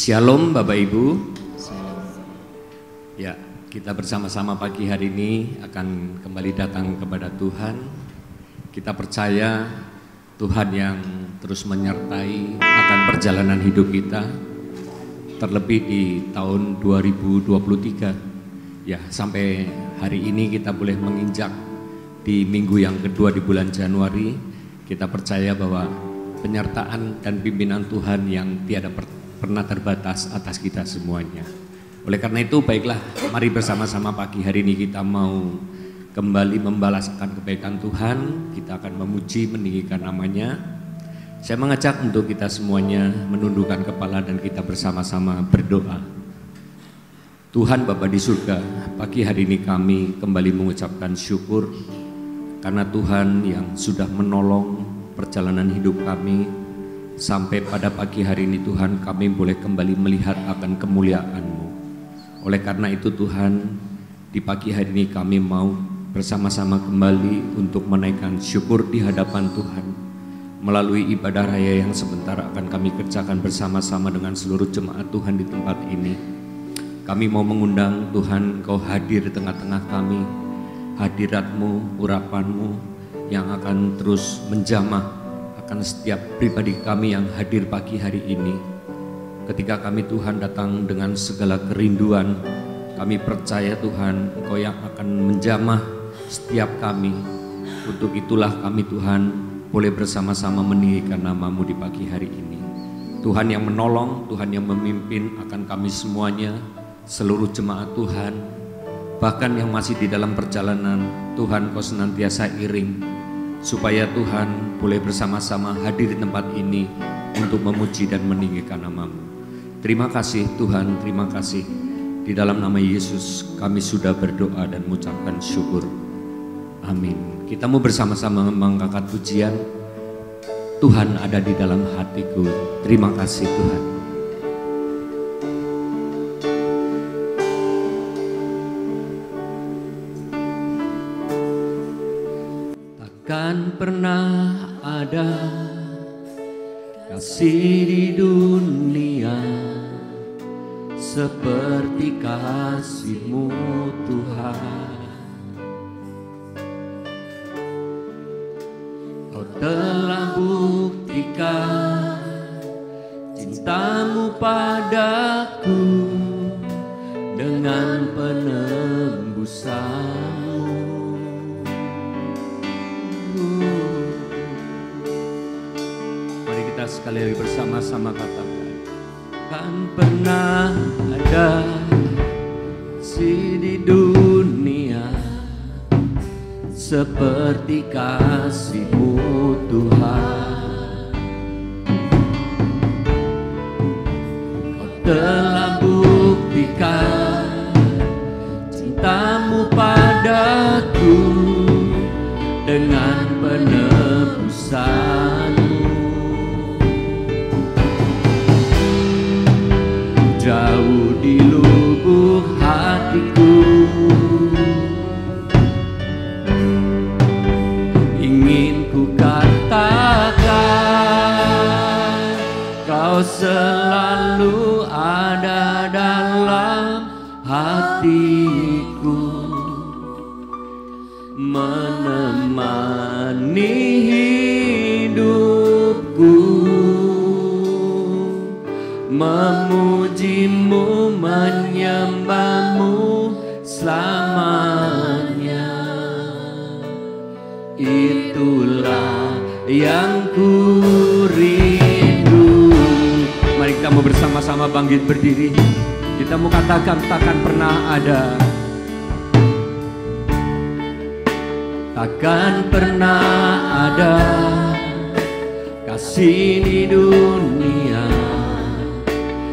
Shalom Bapak Ibu. Ya, kita bersama-sama pagi hari ini akan kembali datang kepada Tuhan. Kita percaya Tuhan yang terus menyertai akan perjalanan hidup kita, terlebih di tahun 2023. Ya, sampai hari ini kita boleh menginjak di minggu yang kedua di bulan Januari. Kita percaya bahwa penyertaan dan pimpinan Tuhan yang tiada pernah terbatas atas kita semuanya. Oleh karena itu, baiklah, mari bersama-sama pagi hari ini kita mau kembali membalaskan kebaikan Tuhan. Kita akan memuji, meninggikan namanya. Saya mengajak untuk kita semuanya menundukkan kepala dan kita bersama-sama berdoa. Tuhan Bapa di surga, pagi hari ini kami kembali mengucapkan syukur karena Tuhan yang sudah menolong perjalanan hidup kami. Sampai pada pagi hari ini Tuhan, kami boleh kembali melihat akan kemuliaan-Mu. Oleh karena itu Tuhan, di pagi hari ini kami mau bersama-sama kembali untuk menaikkan syukur di hadapan Tuhan. Melalui ibadah raya yang sebentar akan kami kerjakan bersama-sama dengan seluruh jemaat Tuhan di tempat ini. Kami mau mengundang Tuhan, Engkau hadir di tengah-tengah kami. Hadirat-Mu, urapan-Mu yang akan terus menjamah akan setiap pribadi kami yang hadir pagi hari ini. Ketika kami Tuhan datang dengan segala kerinduan, kami percaya Tuhan Engkau yang akan menjamah setiap kami. Untuk itulah kami Tuhan boleh bersama-sama meninggikan nama-Mu di pagi hari ini. Tuhan yang menolong, Tuhan yang memimpin akan kami semuanya, seluruh jemaat Tuhan, bahkan yang masih di dalam perjalanan, Tuhan Kau senantiasa iring, supaya Tuhan boleh bersama-sama hadir di tempat ini untuk memuji dan meninggikan nama-Mu. Terima kasih Tuhan, terima kasih. Di dalam nama Yesus kami sudah berdoa dan mengucapkan syukur. Amin. Kita mau bersama-sama mengangkat pujian. Tuhan ada di dalam hatiku. Terima kasih Tuhan. Takkan pernah ada kasih di dunia seperti kasih-Mu Tuhan. Kau telah buktikan cinta-Mu padaku dengan penembusan. Mari kita sekali lagi bersama-sama katakan, kan pernah ada kasih di dunia seperti kasih-Mu Tuhan. Kau telah buktikan cinta-Mu padaku dengan penebusan-Mu. Jauh di lubuk hatiku ingin ku katakan, Kau selalu ada dalam hatiku, menemani hidupku, memuji-Mu, menyembah-Mu selamanya. Itulah yang ku rindu. Mari kita mau bersama-sama bangkit berdiri. Kita mau katakan, takkan pernah ada, takkan pernah ada kasih di dunia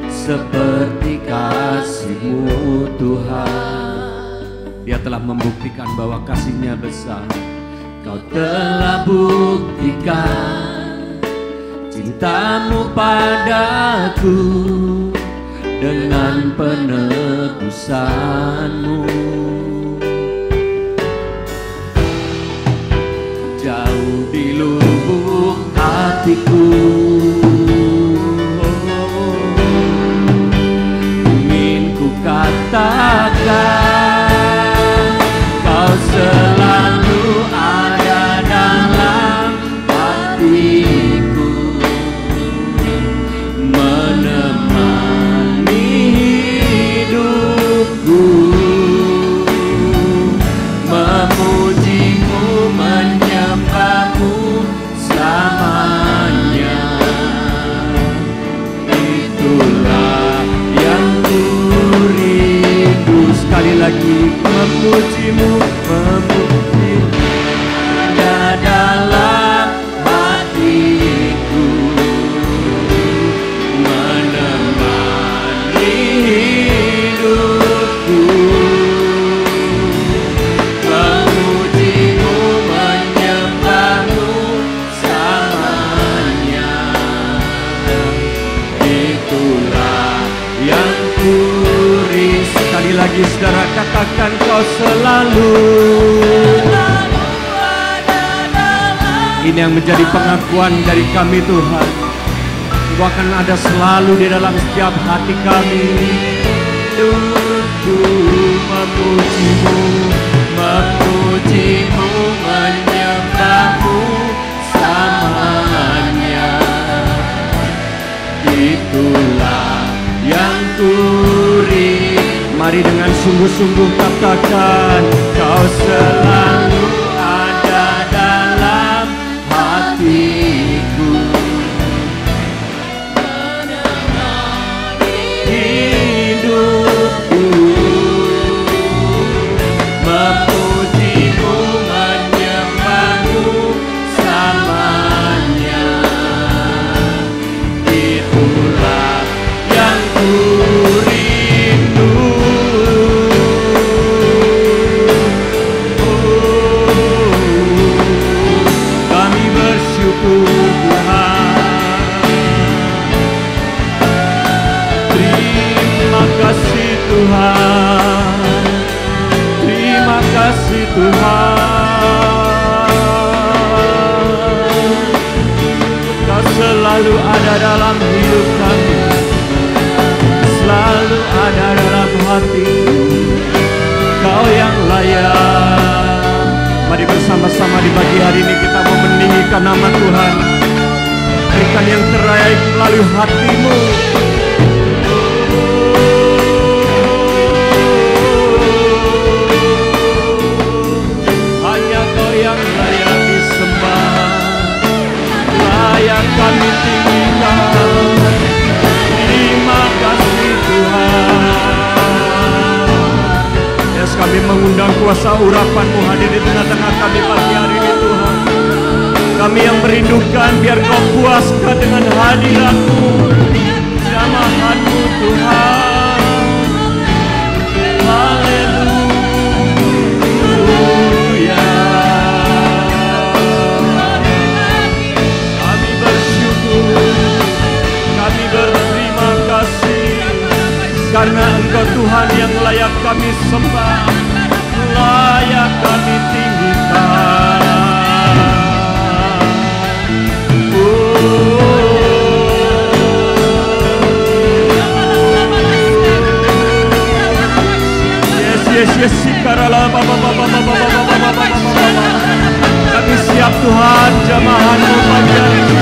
seperti kasih-Mu Tuhan. Dia telah membuktikan bahwa kasih-Nya besar. Kau telah buktikan cinta-Mu padaku dengan penebusan-Mu. Jauh di lubuk hatiku lagi saudara katakan kau selalu. Ini yang menjadi pengakuan dari kami Tuhan. Engkau akan ada selalu di dalam setiap hati kami. Untuk memujimu, memujimu, menyembahmu selamanya. Itulah yang kuri. Mari dengan sungguh-sungguh katakan kau selalu ada dalam hatiku. Hidupku memujimu, menyembahmu selamanya. Itulah yang ku rindu. Kami bersyukur Tuhan. Terima kasih Tuhan. Kau selalu ada dalam hidup kami, selalu ada dalam hatiku. Kau yang layak. Mari bersama-sama di pagi hari ini kita mau meninggikan nama Tuhan. Berikan yang terbaik melalui hatimu. Yang kami tinggikan. Terima kasih Tuhan. Yes, kami mengundang kuasa urapan-Mu hadir di tengah-tengah kami pagi hari ini Tuhan. Kami yang merindukan biar Kau puaskan dengan hadirat-Mu, jamahan-Mu Tuhan. Haleluya. Kami berterima kasih karena Engkau Tuhan yang layak kami sembah, layak kami tinggikan. Yes, kami siap Tuhan, jamahan-Mu pagi hari ini.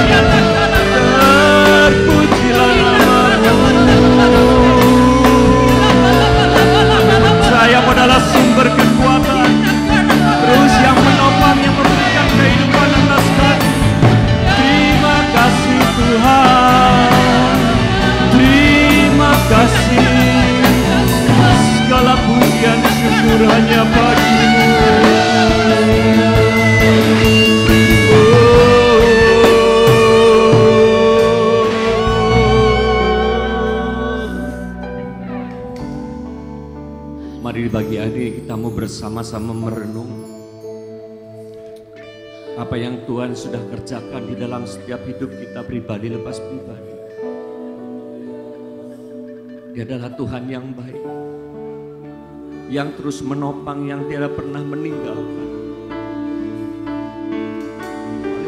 Terpujilah nama-Mu. Saya adalah sumber kekuatan, terus yang menopang, yang memberikan kehidupan atas kami. Terima kasih Tuhan, terima kasih. Segala pujian syukur hanya bagi-Mu. Mari di pagi hari kita mau bersama-sama merenung apa yang Tuhan sudah kerjakan di dalam setiap hidup kita pribadi lepas pribadi. Dia adalah Tuhan yang baik, yang terus menopang, yang tidak pernah meninggalkan.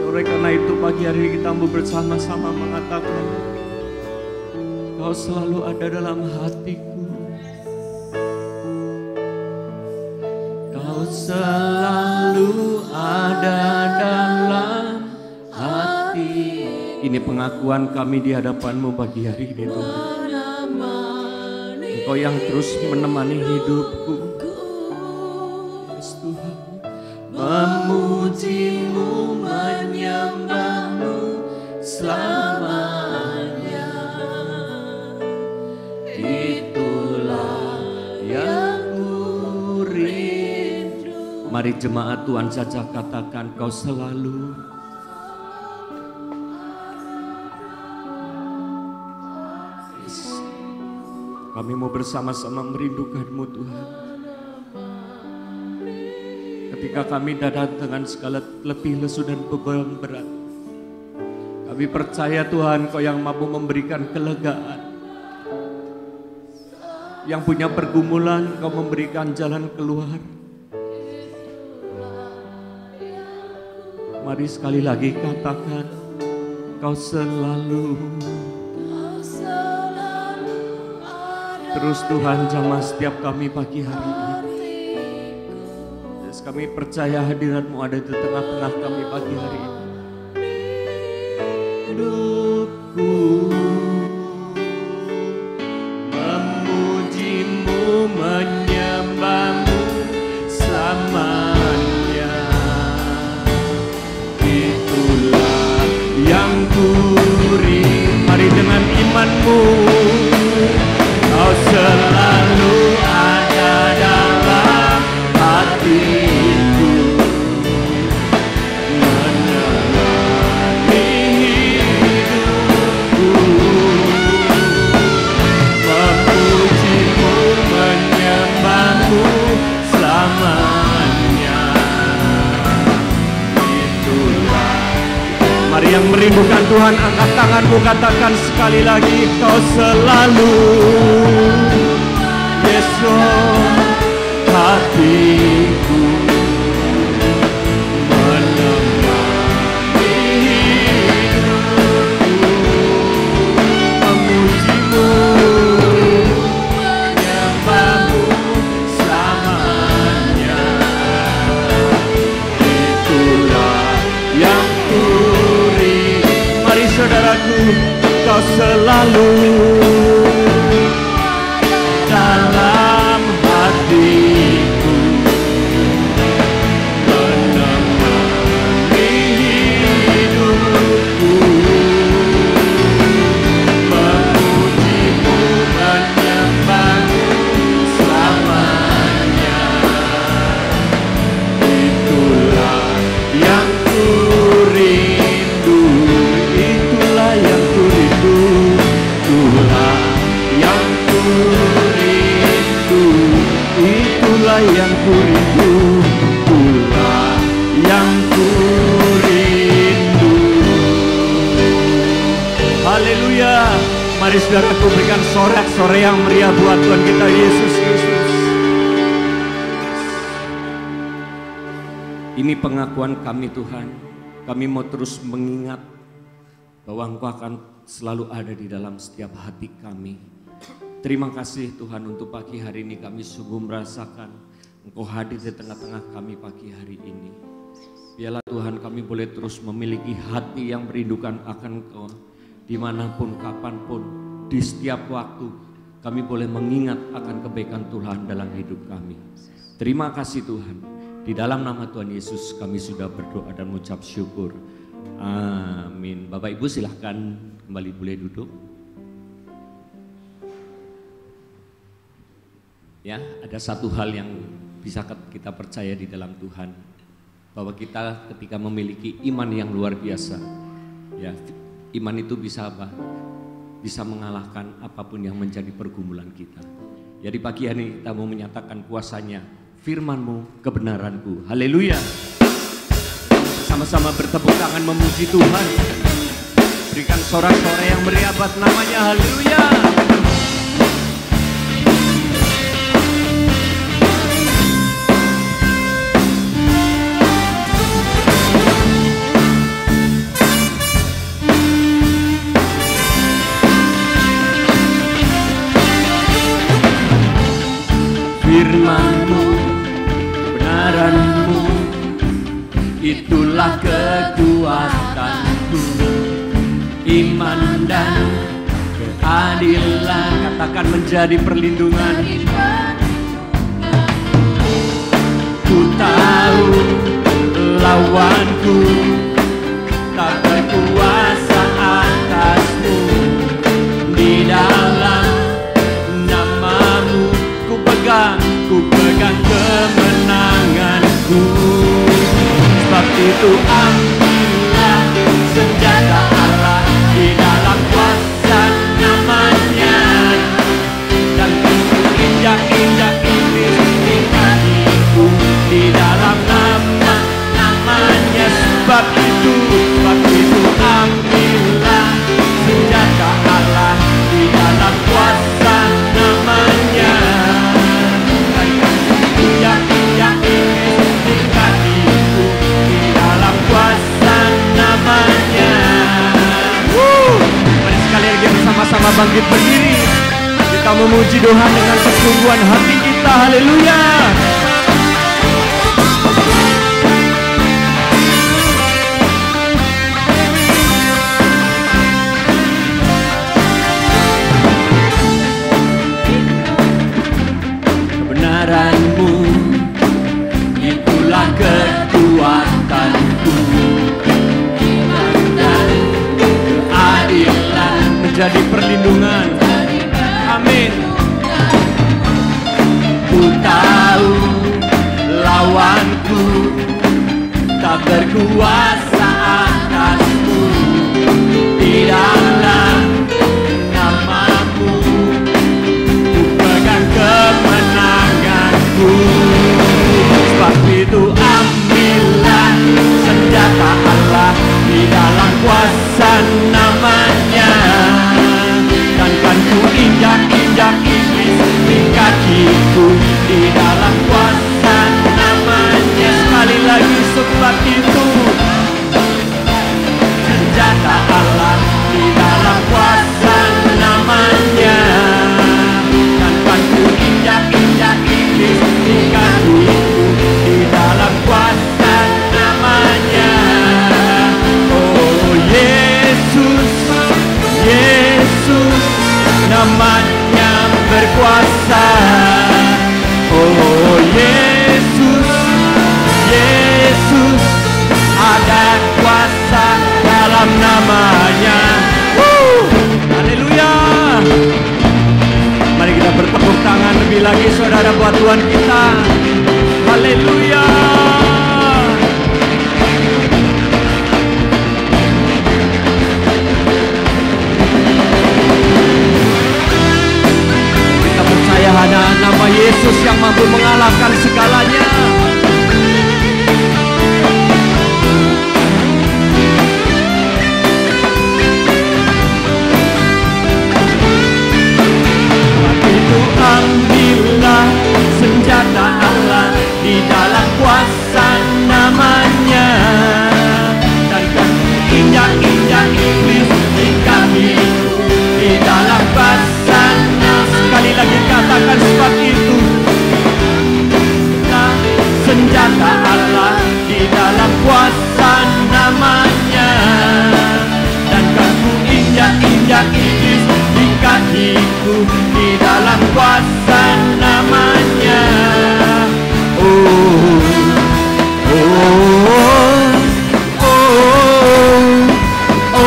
Oleh karena itu pagi hari ini kita mau bersama-sama mengatakan Kau selalu ada dalam hatiku. Selalu ada dalam hati. Ini pengakuan kami di hadapan-Mu pagi hari ini Tuhan. Engkau yang terus menemani hidupku. Yes, Tuhan. Memujimu, menyembahmu selamanya. Itulah yang mari jemaat Tuhan saja katakan Kau selalu. Yes. Kami mau bersama-sama merindukan-Mu Tuhan. Ketika kami datang dengan segala letih, lesu dan beban berat, kami percaya Tuhan Kau yang mampu memberikan kelegaan. Yang punya pergumulan, Engkau memberikan jalan keluar. Mari sekali lagi katakan, Kau selalu. Terus Tuhan jamah setiap kami pagi hari ini. Yes, kami percaya hadirat-Mu ada di tengah-tengah kami pagi hari ini. Hidupku memuji-Mu, menyembah-Mu selamanya. Itulah yang kurindu. Mari dengan iman-Mu, Kau selalu ada dalam hatiku, menemani hidupku, memuji-Mu, menyembah-Mu selamanya. Itulah. Mari yang merindukan Tuhan, angkat tanganmu, katakan sekali lagi, Kau selalu, Yesus, hatiku, menemani hidupku, memuji-Mu, menyembah-Mu selamanya. Itulah yang mari saudaraku, Kau selalu dalam hatiku, menemani hidupku, memuji-Mu, menyembah-Mu selamanya. Itulah yang kurindu, itulah yang kurindu, itulah yang kurindu, itulah yang kurindu, itulah yang kurindu. Haleluya. Mari saudaraku berikan sorak-sorai yang meriah buat Tuhan kita Yesus Kristus. Ini pengakuan kami Tuhan. Kami mau terus mengingat bahwa Engkau akan selalu ada di dalam setiap hati kami. Terima kasih Tuhan untuk pagi hari ini kami sungguh merasakan Engkau hadir di tengah-tengah kami pagi hari ini. Biarlah Tuhan kami boleh terus memiliki hati yang merindukan akan Engkau. Dimanapun, kapanpun, di setiap waktu kami boleh mengingat akan kebaikan Tuhan dalam hidup kami. Terima kasih Tuhan. Di dalam nama Tuhan Yesus kami sudah berdoa dan mengucap syukur. Amin. Bapak Ibu silahkan kembali boleh duduk. Ya, ada satu hal yang bisa kita percaya di dalam Tuhan, bahwa kita ketika memiliki iman yang luar biasa, ya, iman itu bisa apa? Bisa mengalahkan apapun yang menjadi pergumulan kita. Jadi pagi hari ini kita mau menyatakan kuasanya, firman-Mu kebenaranku. Haleluya. Sama-sama bertepuk tangan memuji Tuhan. Berikan sorak-sorai yang meriah buat namanya. Haleluya. Firman-Mu, kebenaran-Mu, itulah kekuatanku. Iman dan keadilan, katakan menjadi perlindungan. Ku tahu lawanku tak berkuasa atasmu. Di dalam nama-Mu ku pegang kemenanganku. Sebab itu ambillah senjata Allah di dalam kuasa namanya, dan injak-injak iblis di kakiku di dalam namanya. Sebab itu ambillah senjata Allah di dalam kuasa namanya. bangkit berdiri. Kita memuji Tuhan dengan kesungguhan hati kita. Haleluya. Kebenaran-Mu itulah kekuatanku, iman dan keadilan menjadi perlindungan. Amin. Ku tahu lawanku tak berkuasa atasku, di dalam nama-Mu ku pegang kemenanganku. Sebab itu ambillah senjata Allah di dalam kuasa nama-Nya, dan kan ku injak-injak iblis di kakiku di dalam kuasa nama-Nya. Sekali lagi, sebab itu senjata Allah di dalam kuasa nama-Nya, dan kan ku injak-injak iblis di kakiku di dalam kuasa nama-Nya. Oh Yesus, Yesus, nama-Nya berkuasa. Oh Yesus, Yesus, ada kuasa dalam nama-Nya. Haleluya. Mari kita bertepuk tangan lebih lagi, saudara, buat Tuhan kita. Haleluya. Kita percaya hanya nama Yesus yang mampu mengalahkan segalanya. Ambillah senjata Allah di dalam kuasa nama-Nya, dan kan injak-injak iblis di kakiku di dalam kuasa nama. Sekali lagi katakan, sebab itu senjata Allah di dalam kuasa nama-Nya, dan kan ku injak-injak iblis di kakiku di dalam kuasa nama-Nya. Oh, oh, oh, oh,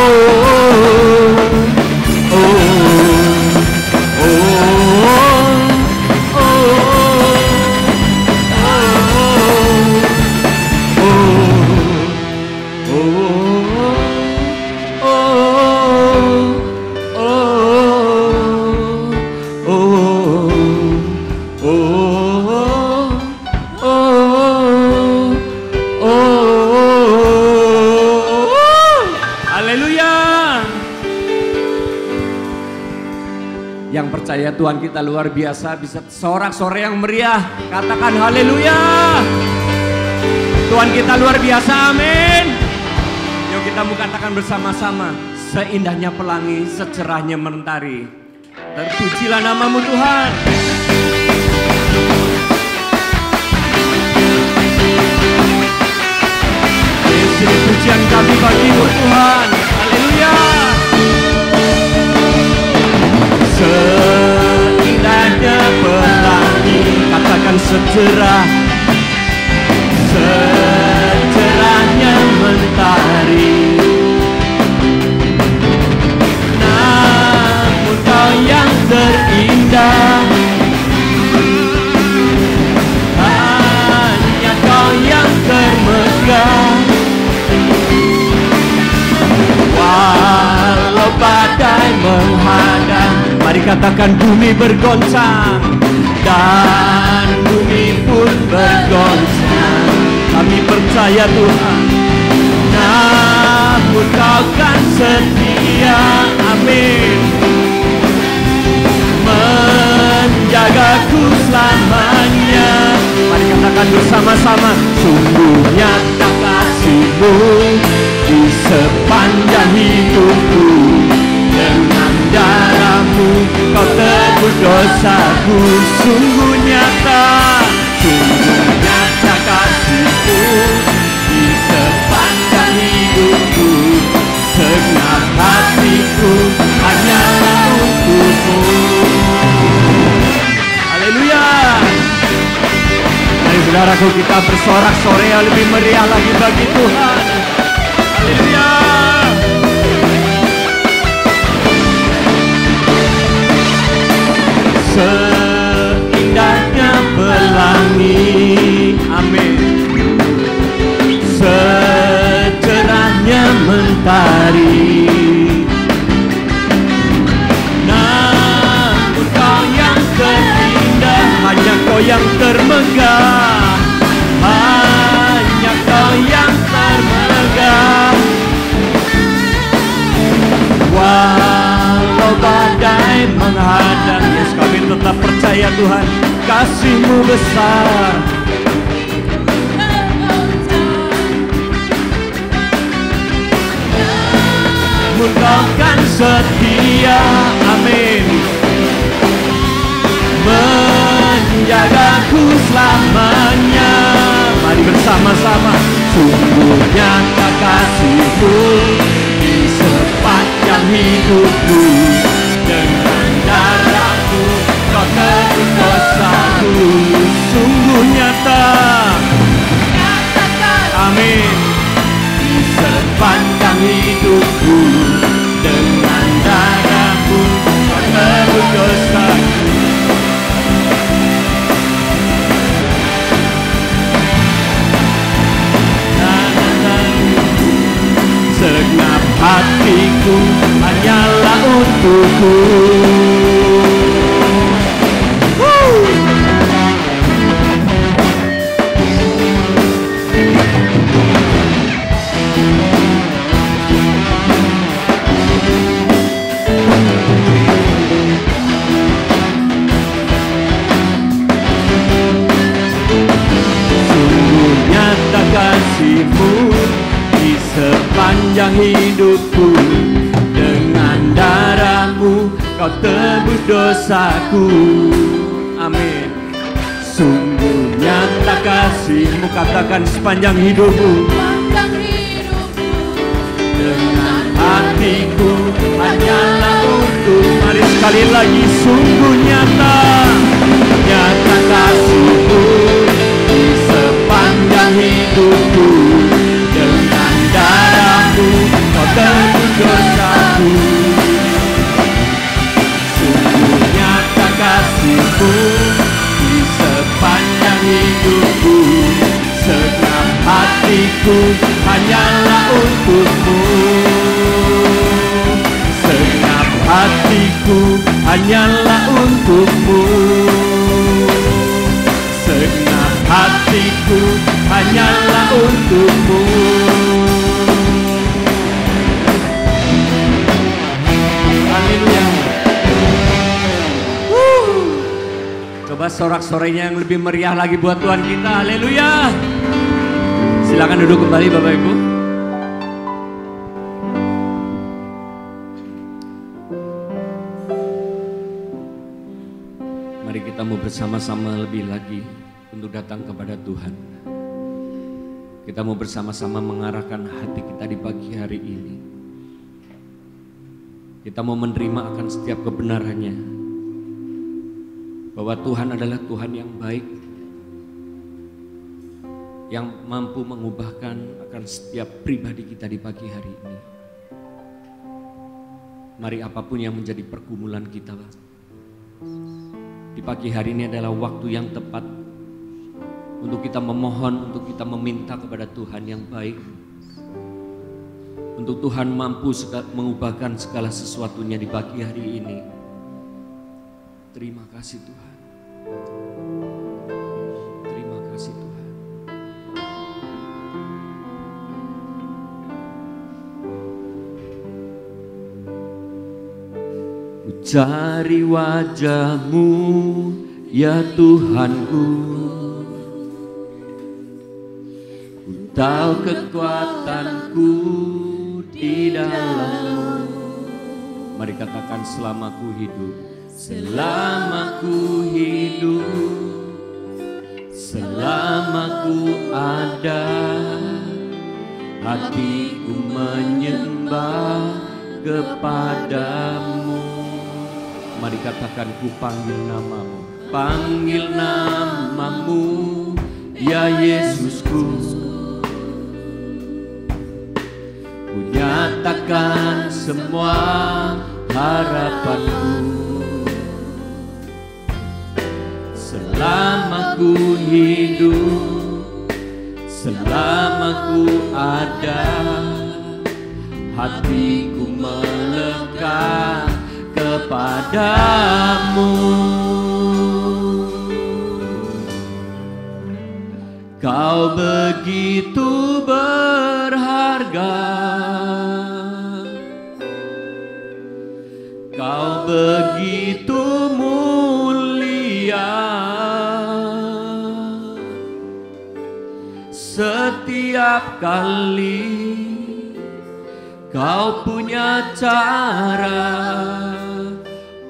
Yang percaya Tuhan kita luar biasa bisa sorak-sorai yang meriah. Katakan haleluya. Tuhan kita luar biasa, amin. Yuk kita katakan bersama-sama. Seindahnya pelangi, secerahnya mentari. Terpujilah nama-Mu Tuhan. Ini pujian kami bagi-Mu Tuhan. Haleluya. Seindahnya pelangi, katakan secerah, secerahnya mentari. Namun Kau yang terindah, hanya Kau yang termegah. Walau badai menghadang, mari katakan bumi bergoncang, dan bumi pun bergoncang. Kami percaya Tuhan, namun Kau kan setia, amin, menjagaku selamanya. Mari katakan bersama-sama, sungguh nyata kasih-Mu di sepanjang hidupku, dengan darah darahmu kau tebus dosaku. Sungguh nyata kasihmu di sepanjang hidupku. Segenap hatiku hanyalah untukmu. Haleluya. Mari saudaraku, kita bersorak-sorai yang lebih meriah lagi bagi Tuhan. Haleluya. Seindahnya pelangi, amin. Secerahnya mentari, namun kau yang terindah, hanya kau yang termegah, hanya kau yang termegah. Walau badai menghadang, Yesus, kami tetap percaya Tuhan, kasih-Mu besar. Engkau kan setia, amin, menjagaku selamanya. Mari bersama-sama. Sungguh nyata kasih-Mu di sepanjang hidupku. Dengan darah-Mu kau tebus dosaku. Sungguh nyata, amin, di sepanjang hidupku. Dengan darah-Mu kau tebus dosaku. Segenap hatiku hanyalah untukmu. Sungguh nyata kasih-Mu di sepanjang hidupku. Dengan darah-Mu kau tebus dosaku, amin. Sungguh nyata kasih-Mu, katakan sepanjang hidupku. Dengan hatiku hanyalah untuk. Mari sekali lagi. Sungguh nyata, nyata kasih-Mu di sepanjang hidupku. Dengan darah-Mu kau tebus dosaku. Sungguh nyata kasih-Mu di sepanjang hidupku. Segenap hatiku hanyalah untukmu. Segenap hatiku hanyalah untukmu. Segenap hatiku hanyalah untukmu. Haleluya. Coba sorak-sorainya yang lebih meriah lagi buat Tuhan kita. Haleluya. Silakan duduk kembali Bapak Ibu. Mari kita mau bersama-sama lebih lagi untuk datang kepada Tuhan. Kita mau bersama-sama mengarahkan hati kita di pagi hari ini. Kita mau menerima akan setiap kebenarannya, bahwa Tuhan adalah Tuhan yang baik, yang mampu mengubahkan akan setiap pribadi kita di pagi hari ini. Mari apapun yang menjadi pergumulan kita, di pagi hari ini adalah waktu yang tepat untuk kita memohon, untuk kita meminta kepada Tuhan yang baik, untuk Tuhan mampu mengubahkan segala sesuatunya di pagi hari ini. Terima kasih Tuhan. Terima kasih Tuhan. Ku cari wajah-Mu ya Tuhanku. Ku tahu kekuatanku di dalam-Mu. Mari katakan selama ku hidup. Selama ku hidup, selama ku ada, hatiku menyembah kepadamu. Mari katakan ku panggil namamu. Panggil namamu, ya Yesusku. Ku nyatakan semua harapanku. Selama ku hidup, selama ku ada, hatiku melekat kepadamu. Kau begitu berharga, Kau begitu mulia. Setiap kali Kau punya cara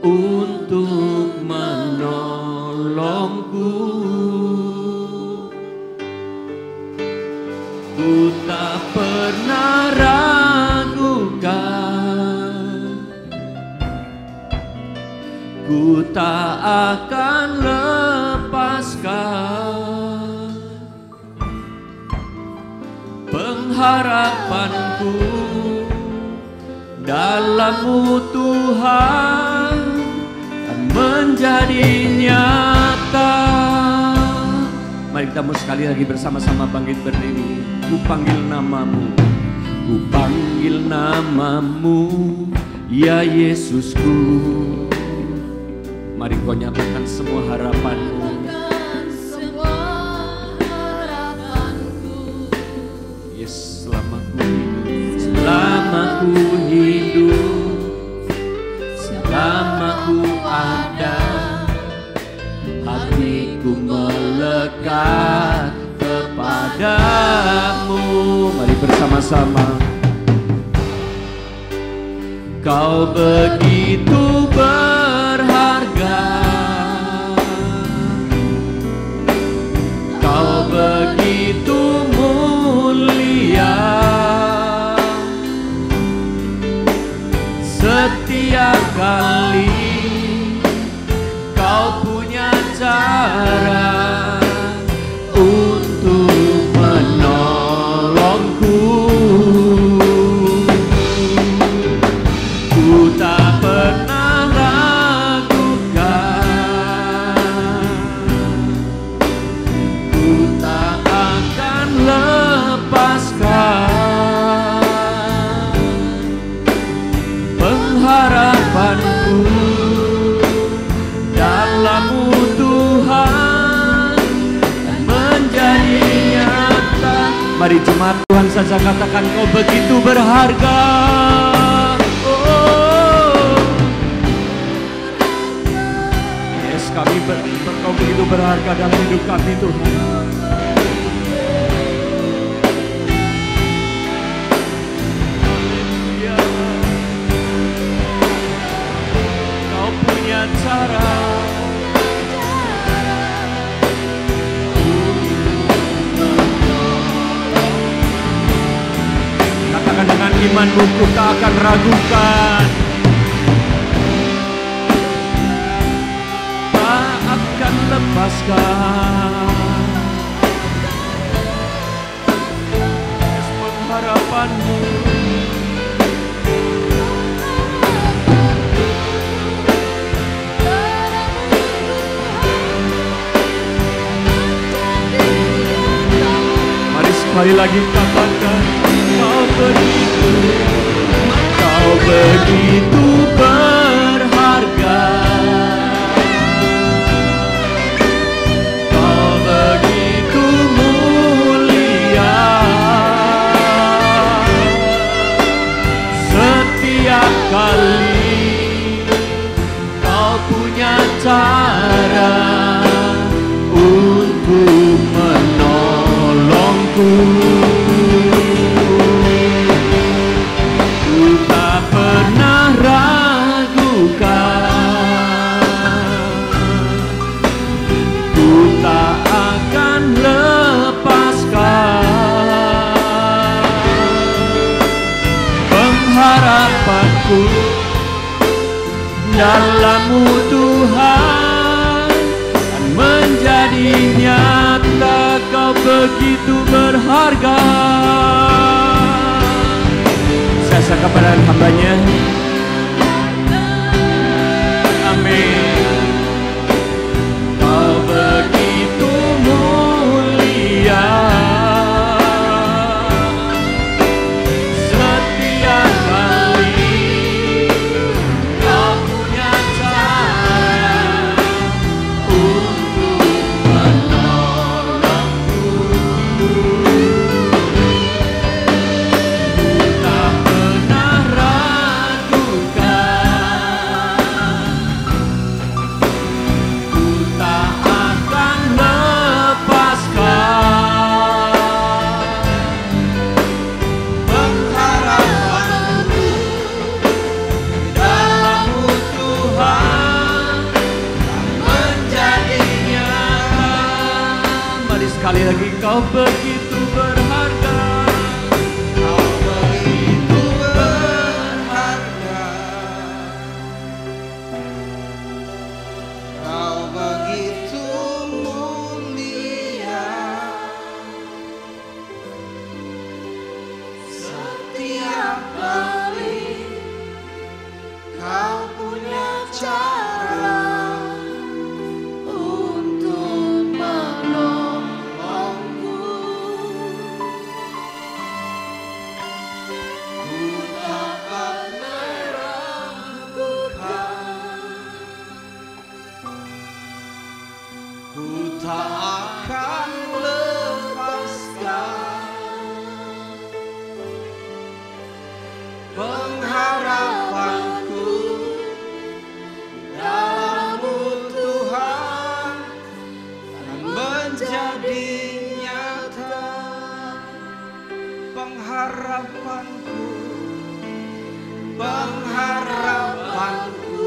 untuk menolongku. Ku tak pernah ragukan, ku tak akan lepaskan pengharapanku dalam-Mu Tuhan akan menjadi nyata. Mari kita mau sekali lagi bersama-sama bangkit berdiri. Ku panggil namamu, ku panggil namamu, ya Yesusku. Mari kau nyatakan semua harapanmu. Yes, selama ku hidup, selama ku hidup, selama ku ada, hatiku melekat kepadamu. Mari bersama-sama. Kau begitu berharga, Kau begitu mulia. Setiap kali Kau punya cara untuk menolongku. Ku tak pernah ragukan, ku tak akan lepaskan pengharapanku dalam-Mu Tuhan menjadi nyata. Mari jemaat Tuhan saja katakan, Kau begitu berharga. Oh, yes, Kau begitu berharga dalam hidup kami Tuhan. Kau punya cara dengan imanmu, ku tak akan ragukan, tak akan lepaskan pengharapanmu. Mari sekali lagi katakan, Kau begitu berharga, Kau begitu mulia. Setiap kali Kau punya cara untuk menolongku. Ku tak pernah ragu begitu berharga. Saya kepada hambanya. Amin. Kau begitu mulia, setiap kali kau punya cara untuk menolongku. Tak pernah ragukan, ku tak akan lepaskan pengharapanku dalam-Mu Tuhan, menjadi nyata. Mari sekali lagi, Kau begitu berharga. Kau begitu berharga. Kau begitu mulia, setiap kali kau punya cara untuk menolongku. Ku tak pernah ragukan, ku tak akan lepaskan pengharapanku dalam-Mu Tuhan, dan menjadi nyata. Pengharapanku, pengharapanku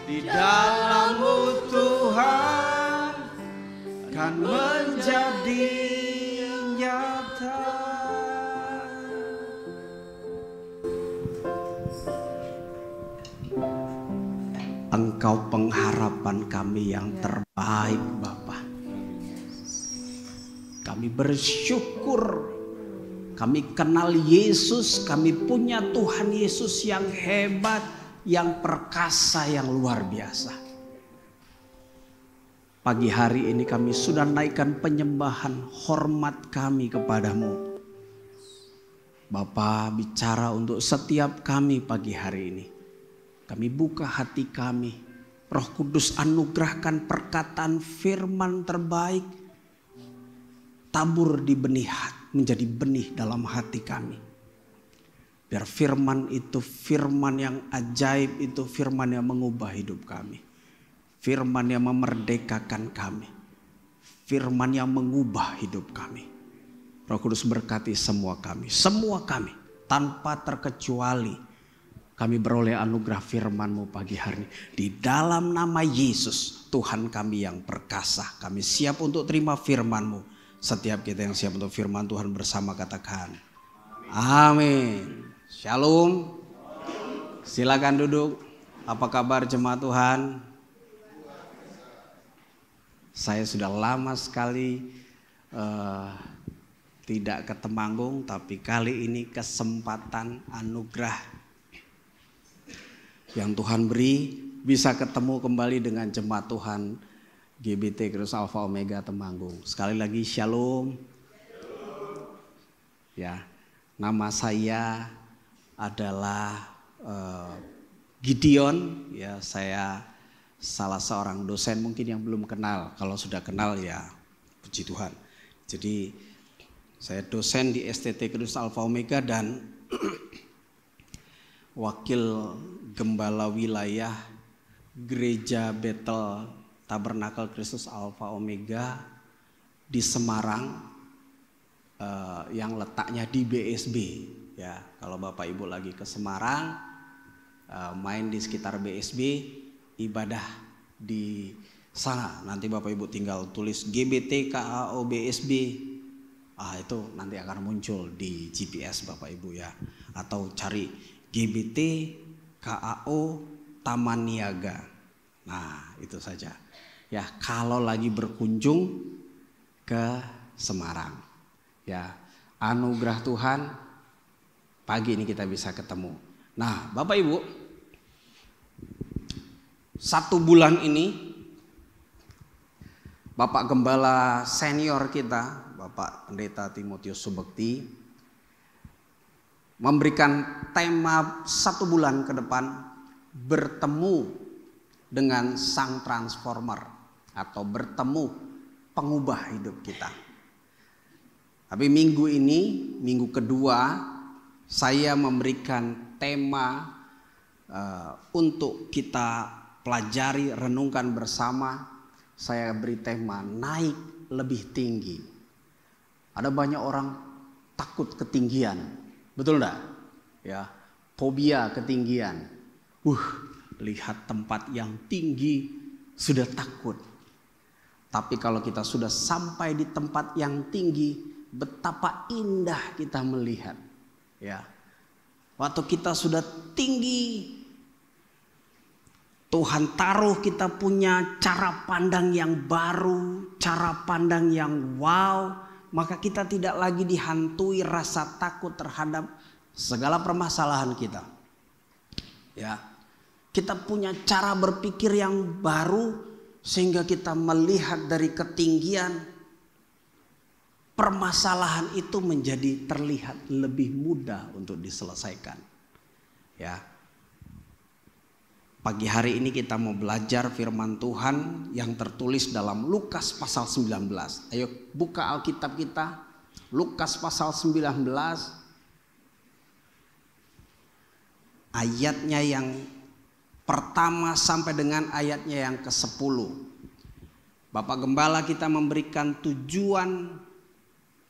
di dalam-Mu Tuhan kan menjadi nyata. Engkau pengharapan kami yang terbaik, Bapa. Kami bersyukur kami kenal Yesus, kami punya Tuhan Yesus yang hebat, yang perkasa, yang luar biasa. Pagi hari ini kami sudah naikkan penyembahan hormat kami kepadamu. Bapa, bicara untuk setiap kami pagi hari ini. Kami buka hati kami. Roh Kudus anugerahkan perkataan firman terbaik. Tabur di benih hati, menjadi benih dalam hati kami. Biar firman itu firman yang ajaib, itu firman yang mengubah hidup kami. Firman yang memerdekakan kami. Firman yang mengubah hidup kami. Roh Kudus berkati semua kami tanpa terkecuali. Kami beroleh anugerah firman-Mu pagi hari ini. Di dalam nama Yesus, Tuhan kami yang perkasa. Kami siap untuk terima firman-Mu. Setiap kita yang siap untuk firman Tuhan bersama katakan amin. Shalom. Silakan duduk. Apa kabar jemaat Tuhan? Saya sudah lama sekali tidak ke Temanggung, tapi kali ini kesempatan anugerah yang Tuhan beri bisa ketemu kembali dengan jemaat Tuhan GBT Kristus Alpha Omega Temanggung. Sekali lagi shalom. Ya, nama saya adalah Gideon. Ya, saya salah seorang dosen mungkin yang belum kenal. Kalau sudah kenal ya puji Tuhan. Jadi saya dosen di STT Kristus Alpha Omega dan wakil gembala wilayah Gereja Bethel Tabernakel Kristus Alpha Omega di Semarang, yang letaknya di BSB. Ya, kalau Bapak Ibu lagi ke Semarang, main di sekitar BSB, ibadah di sana. Nanti Bapak Ibu tinggal tulis GBT KAO BSB. Itu nanti akan muncul di GPS Bapak Ibu ya. Atau cari GBT KAO Taman Niaga. Nah, itu saja. Ya, kalau lagi berkunjung ke Semarang. Ya, anugerah Tuhan pagi ini kita bisa ketemu. Nah, Bapak Ibu, 1 bulan ini Bapak Gembala senior kita, Bapak Pendeta Timotius Subekti, memberikan tema 1 bulan ke depan, bertemu dengan Sang Transformer atau bertemu pengubah hidup kita. Tapi minggu ini, minggu kedua, saya memberikan tema untuk kita pelajari, renungkan bersama. Saya beri tema naik lebih tinggi. Ada banyak orang takut ketinggian, betul enggak? Ya, fobia ketinggian. Lihat tempat yang tinggi sudah takut. Tapi kalau kita sudah sampai di tempat yang tinggi, betapa indah kita melihat. Ya, waktu kita sudah tinggi, Tuhan taruh kita punya cara pandang yang baru, cara pandang yang wow, maka kita tidak lagi dihantui rasa takut terhadap segala permasalahan kita. Ya, kita punya cara berpikir yang baru sehingga kita melihat dari ketinggian permasalahan itu menjadi terlihat lebih mudah untuk diselesaikan. Ya. Pagi hari ini kita mau belajar firman Tuhan yang tertulis dalam Lukas pasal 19. Ayo buka Alkitab kita, Lukas pasal 19. Ayatnya yang pertama sampai dengan ayatnya yang ke-10. Bapak Gembala kita memberikan tujuan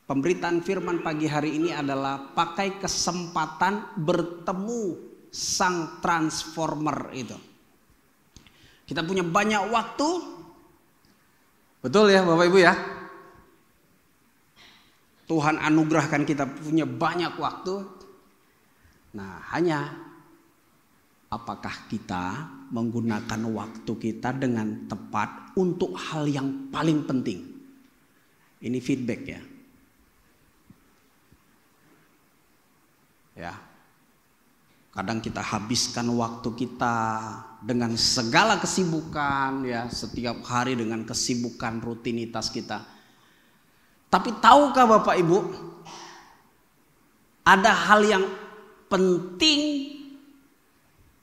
pemberitaan firman pagi hari ini adalah pakai kesempatan bertemu Sang Transformer itu. Kita punya banyak waktu. Betul ya Bapak Ibu ya? Tuhan anugerahkan kita punya banyak waktu. Nah, hanya apakah kita menggunakan waktu kita dengan tepat untuk hal yang paling penting? Ini feedback ya. Ya. Kadang kita habiskan waktu kita dengan segala kesibukan ya, setiap hari dengan kesibukan rutinitas kita. Tapi tahukah Bapak Ibu, ada hal yang penting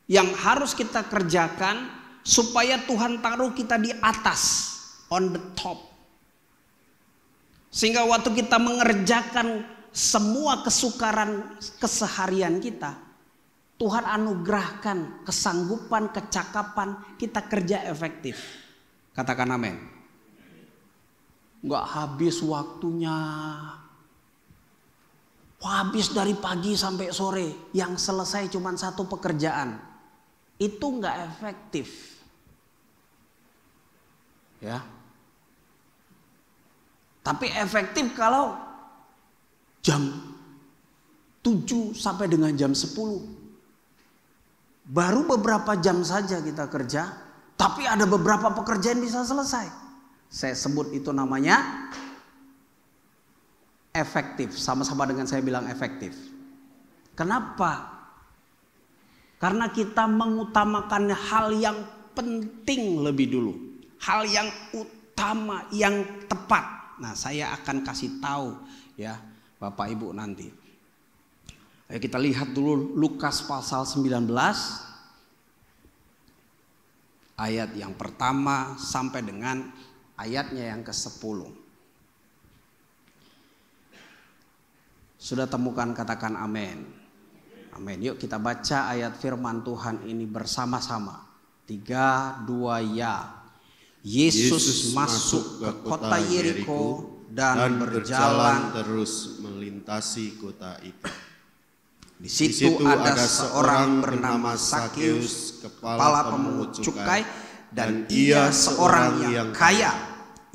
yang harus kita kerjakan supaya Tuhan taruh kita di atas, on the top. Sehingga waktu kita mengerjakan semua kesukaran keseharian kita, Tuhan anugerahkan kesanggupan, kecakapan, kita kerja efektif. Katakan amin. Enggak habis waktunya. Habis dari pagi sampai sore, yang selesai cuma 1 pekerjaan. Itu enggak efektif. Ya. Tapi efektif kalau jam 7 sampai dengan jam 10. Baru beberapa jam saja kita kerja, tapi ada beberapa pekerjaan bisa selesai. Saya sebut itu namanya efektif. Sama-sama dengan saya bilang efektif. Kenapa? Karena kita mengutamakan hal yang penting lebih dulu. Hal yang utama, yang tepat. Nah, saya akan kasih tahu ya Bapak Ibu nanti. Ayo kita lihat dulu Lukas pasal 19 ayat yang pertama sampai dengan ayatnya yang ke-10. Sudah temukan, katakan amin. Amin. Yuk kita baca ayat firman Tuhan ini bersama-sama. 3, 2, ya. Yesus masuk ke kota Yeriko dan berjalan terus melintasi kota itu. Di situ ada seorang bernama Sakeus, kepala pemungut cukai, dan ia seorang yang kaya.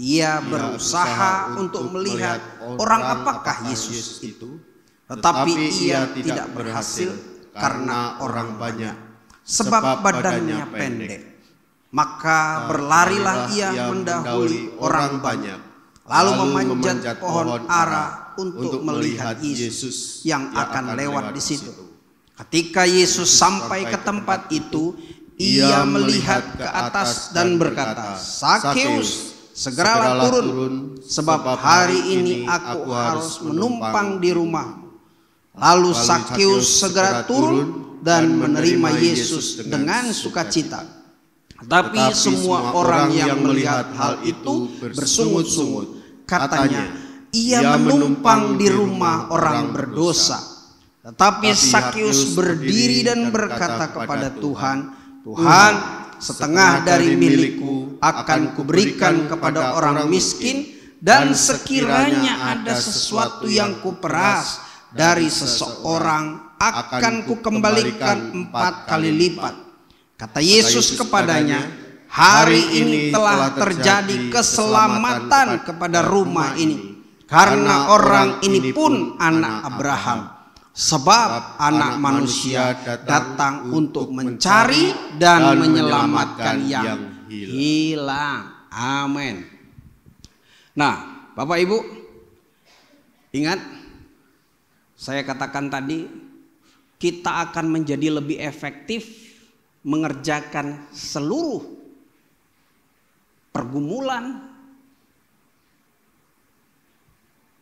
Ia berusaha untuk melihat orang apakah Yesus itu, tetapi ia tidak berhasil karena orang banyak, sebab badannya pendek. Maka berlarilah ia mendahului orang banyak, lalu memanjat pohon ara untuk melihat Yesus yang akan lewat di situ. Ketika Yesus sampai ke tempat itu, ia melihat ke atas dan berkata, "Sakeus, segeralah turun, sebab hari ini aku harus menumpang di rumahmu." Lalu Sakeus segera turun dan menerima Yesus dengan sukacita. Tapi semua orang yang melihat hal itu bersungut-sungut. Katanya, ia menumpang di rumah orang berdosa. Tetapi Sakeus berdiri dan berkata kepada Tuhan, "Tuhan, setengah dari milikku akan kuberikan kepada orang miskin, dan sekiranya ada sesuatu yang kuperas dari seseorang akan kukembalikan 4 kali lipat." Kata Yesus kepadanya, "Hari ini telah terjadi keselamatan kepada rumah ini, karena orang ini pun anak Abraham. Sebab Anak Manusia datang untuk mencari dan menyelamatkan yang hilang." Amin. Nah, Bapak Ibu, ingat saya katakan tadi, kita akan menjadi lebih efektif mengerjakan seluruh pergumulan,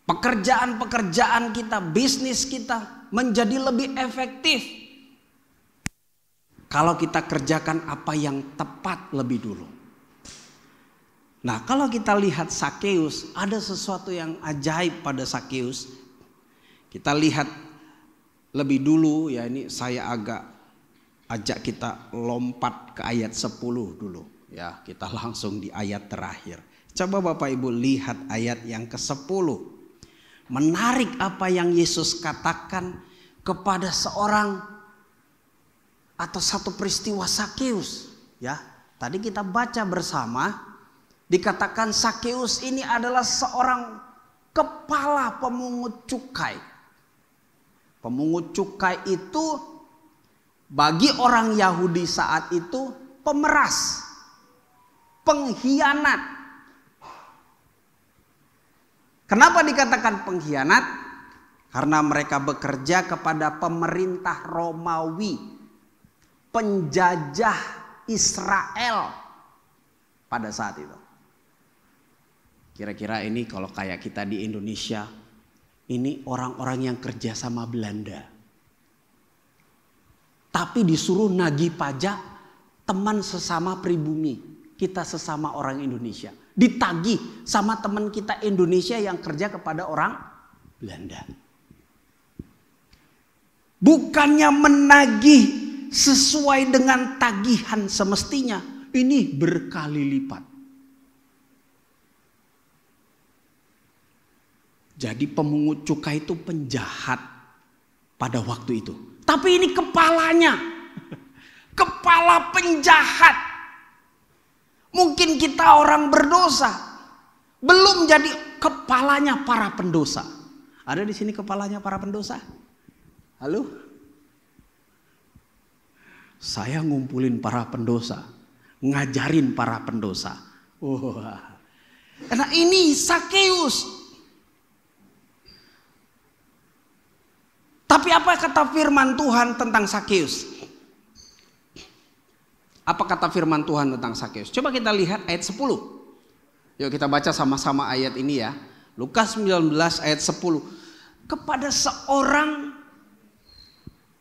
pekerjaan-pekerjaan kita, bisnis kita menjadi lebih efektif kalau kita kerjakan apa yang tepat lebih dulu. Nah, kalau kita lihat Sakeus, ada sesuatu yang ajaib pada Sakeus. Kita lihat lebih dulu ya, ini saya ajak kita lompat ke ayat 10 dulu. Ya, kita langsung di ayat terakhir. Coba Bapak Ibu lihat ayat yang ke-10. Menarik apa yang Yesus katakan kepada seorang atau satu peristiwa Sakeus. Ya, tadi kita baca bersama, dikatakan Sakeus ini adalah seorang kepala pemungut cukai. Pemungut cukai itu bagi orang Yahudi saat itu pemeras, pengkhianat. Kenapa dikatakan pengkhianat? Karena mereka bekerja kepada pemerintah Romawi, penjajah Israel pada saat itu. Kira-kira ini kalau kayak kita di Indonesia, ini orang-orang yang kerja sama Belanda. Tapi disuruh nagih pajak teman sesama pribumi, kita sesama orang Indonesia. Ditagih sama teman kita Indonesia yang kerja kepada orang Belanda. Bukannya menagih sesuai dengan tagihan semestinya, ini berkali lipat. Jadi pemungut cukai itu penjahat pada waktu itu. Tapi ini kepalanya, kepala penjahat. Mungkin kita orang berdosa, belum jadi kepalanya para pendosa. Ada di sini kepalanya para pendosa? Halo? Saya ngumpulin para pendosa, ngajarin para pendosa. Wah. Karena ini Sakeus. Tapi apa kata firman Tuhan tentang Sakeus? Apa kata firman Tuhan tentang Sakeus? Coba kita lihat ayat 10. Yuk kita baca sama-sama ayat ini ya. Lukas 19 ayat 10. Kepada seorang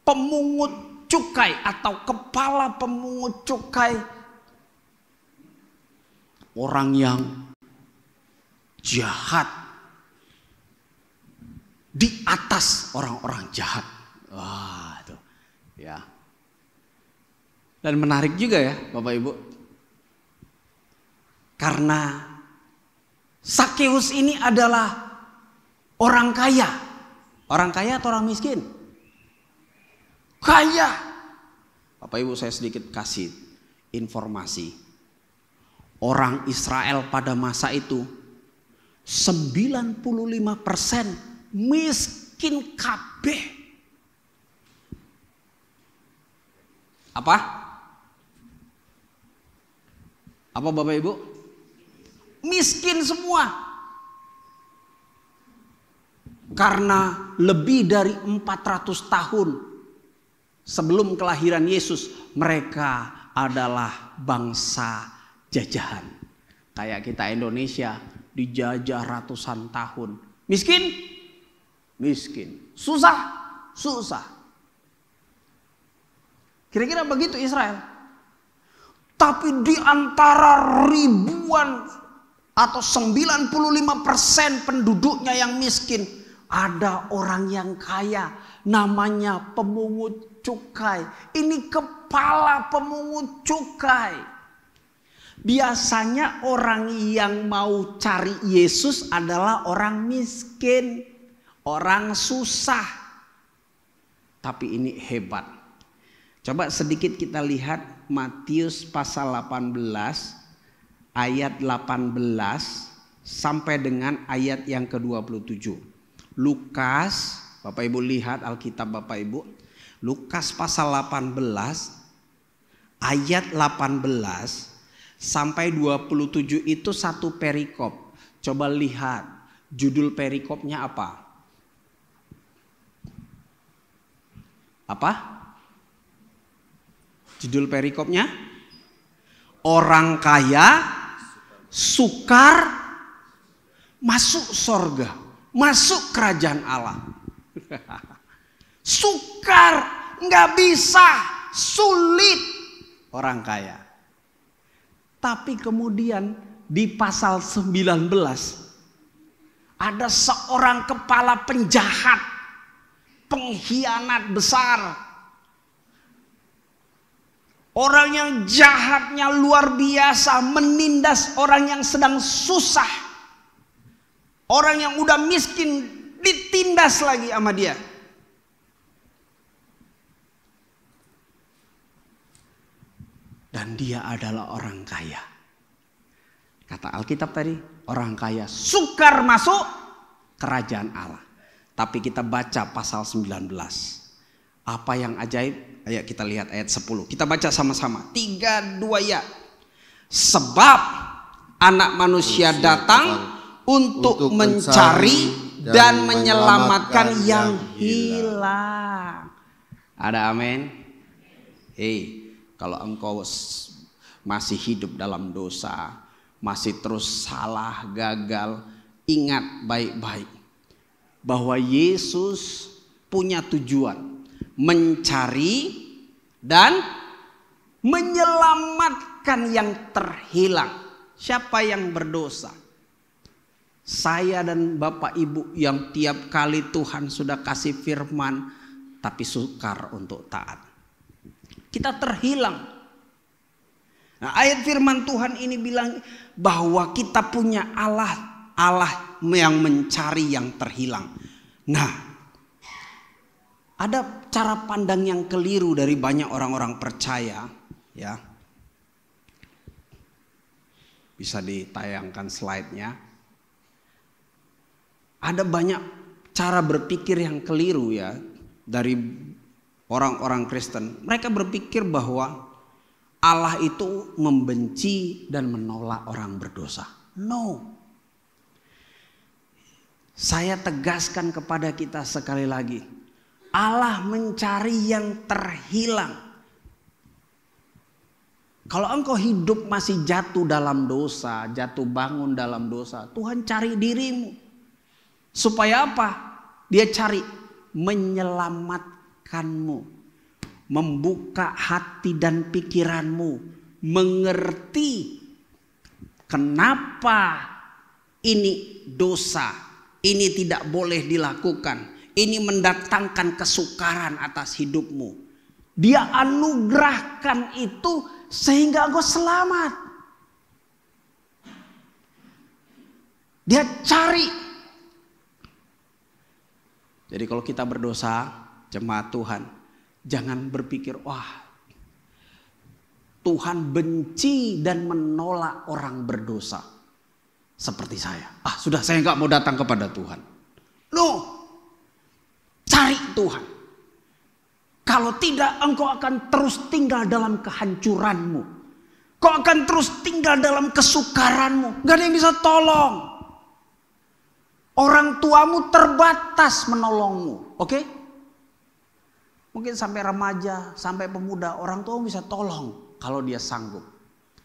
pemungut cukai atau kepala pemungut cukai, orang yang jahat, di atas orang-orang jahat. Wah, itu ya. Dan menarik juga ya Bapak Ibu. Karena Sakeus ini adalah orang kaya. Orang kaya atau orang miskin? Kaya. Bapak Ibu, saya sedikit kasih informasi. Orang Israel pada masa itu 95% miskin kabeh. Apa? Apa Bapak Ibu? Miskin semua. Karena lebih dari 400 tahun sebelum kelahiran Yesus, mereka adalah bangsa jajahan. Kayak kita Indonesia dijajah ratusan tahun. Miskin? Miskin. Susah? Susah. Kira-kira begitu Israel. Tapi di antara ribuan atau 95% penduduknya yang miskin, ada orang yang kaya, namanya pemungut cukai. Ini kepala pemungut cukai. Biasanya orang yang mau cari Yesus adalah orang miskin, orang susah. Tapi ini hebat. Coba sedikit kita lihat Matius pasal 18 ayat 18 sampai dengan ayat yang ke-27. Lukas, Bapak Ibu lihat Alkitab Bapak Ibu. Lukas pasal 18 ayat 18 sampai 27 itu satu perikop. Coba lihat judul perikopnya apa? Apa? Judul perikopnya? Orang kaya sukar masuk sorga, masuk kerajaan Allah. Sukar, nggak bisa, sulit orang kaya. Tapi kemudian di pasal 19 ada seorang kepala penjahat, pengkhianat besar. Orang yang jahatnya luar biasa, menindas orang yang sedang susah. Orang yang udah miskin ditindas lagi sama dia. Dan dia adalah orang kaya. Kata Alkitab tadi, orang kaya sukar masuk kerajaan Allah. Tapi kita baca pasal 19. Apa yang ajaib? Ayo kita lihat ayat 10. Kita baca sama-sama. 3, 2 ya. Sebab anak manusia datang untuk mencari dan menyelamatkan yang hilang. Ada amin? Hei, kalau engkau masih hidup dalam dosa, masih terus salah, gagal, ingat baik-baik bahwa Yesus punya tujuan mencari dan menyelamatkan yang terhilang. Siapa yang berdosa? Saya dan Bapak Ibu yang tiap kali Tuhan sudah kasih firman tapi sukar untuk taat. Kita terhilang. Nah, ayat firman Tuhan ini bilang bahwa kita punya Allah yang mencari yang terhilang. Nah, ada cara pandang yang keliru dari banyak orang-orang percaya, ya. Bisa ditayangkan slide-nya. Ada banyak cara berpikir yang keliru ya dari orang-orang Kristen. Mereka berpikir bahwa Allah itu membenci dan menolak orang berdosa. No. Saya tegaskan kepada kita sekali lagi. Allah mencari yang terhilang. Kalau engkau hidup masih jatuh dalam dosa, jatuh bangun dalam dosa, Tuhan cari dirimu. Supaya apa? Dia cari menyelamatkanmu, membuka hati dan pikiranmu, mengerti kenapa ini dosa, ini tidak boleh dilakukan. Ini mendatangkan kesukaran atas hidupmu. Dia anugerahkan itu sehingga engkau selamat. Dia cari. Jadi kalau kita berdosa, jemaat Tuhan, jangan berpikir, wah Tuhan benci dan menolak orang berdosa. Seperti saya. Sudah saya nggak mau datang kepada Tuhan. No. Cari Tuhan. Kalau tidak, engkau akan terus tinggal dalam kehancuranmu. Kau akan terus tinggal dalam kesukaranmu. Gak ada yang bisa tolong. Orang tuamu terbatas menolongmu, oke? Mungkin sampai remaja, sampai pemuda, orang tuamu bisa tolong kalau dia sanggup.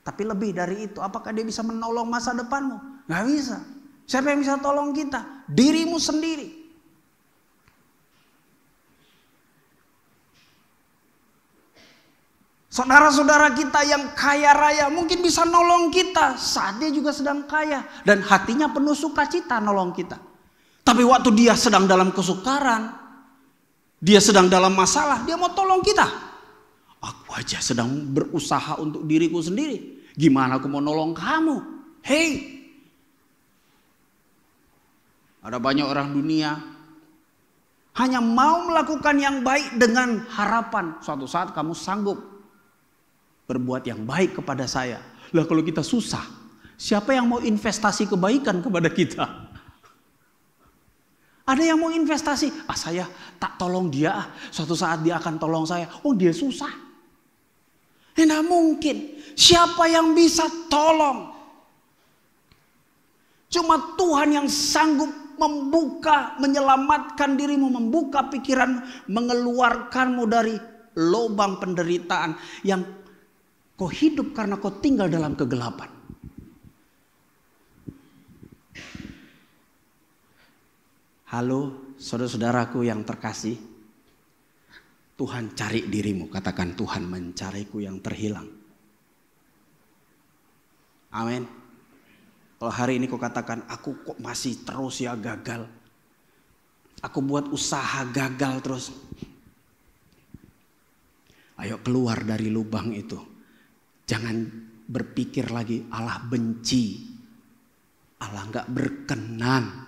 Tapi lebih dari itu, apakah dia bisa menolong masa depanmu? Gak bisa. Siapa yang bisa tolong kita? Dirimu sendiri. Saudara-saudara kita yang kaya raya mungkin bisa nolong kita saat dia juga sedang kaya. Dan hatinya penuh sukacita nolong kita. Tapi waktu dia sedang dalam kesukaran, dia sedang dalam masalah, dia mau tolong kita. Aku aja sedang berusaha untuk diriku sendiri. Gimana aku mau nolong kamu? Hei, ada banyak orang dunia hanya mau melakukan yang baik dengan harapan suatu saat kamu sanggup berbuat yang baik kepada saya. Lah kalau kita susah, siapa yang mau investasi kebaikan kepada kita? Ada yang mau investasi, saya tak tolong dia, suatu saat dia akan tolong saya. Oh dia susah. Tidak mungkin. Siapa yang bisa tolong? Cuma Tuhan yang sanggup membuka, menyelamatkan dirimu, membuka pikiran, mengeluarkanmu dari lubang penderitaan yang kau hidup karena kau tinggal dalam kegelapan. Halo saudara-saudaraku yang terkasih. Tuhan cari dirimu. Katakan, Tuhan mencariku yang terhilang. Amin. Kalau hari ini kau katakan, aku kok masih terus ya gagal. Aku buat usaha gagal terus. Ayo keluar dari lubang itu. Jangan berpikir lagi Allah benci. Allah gak berkenan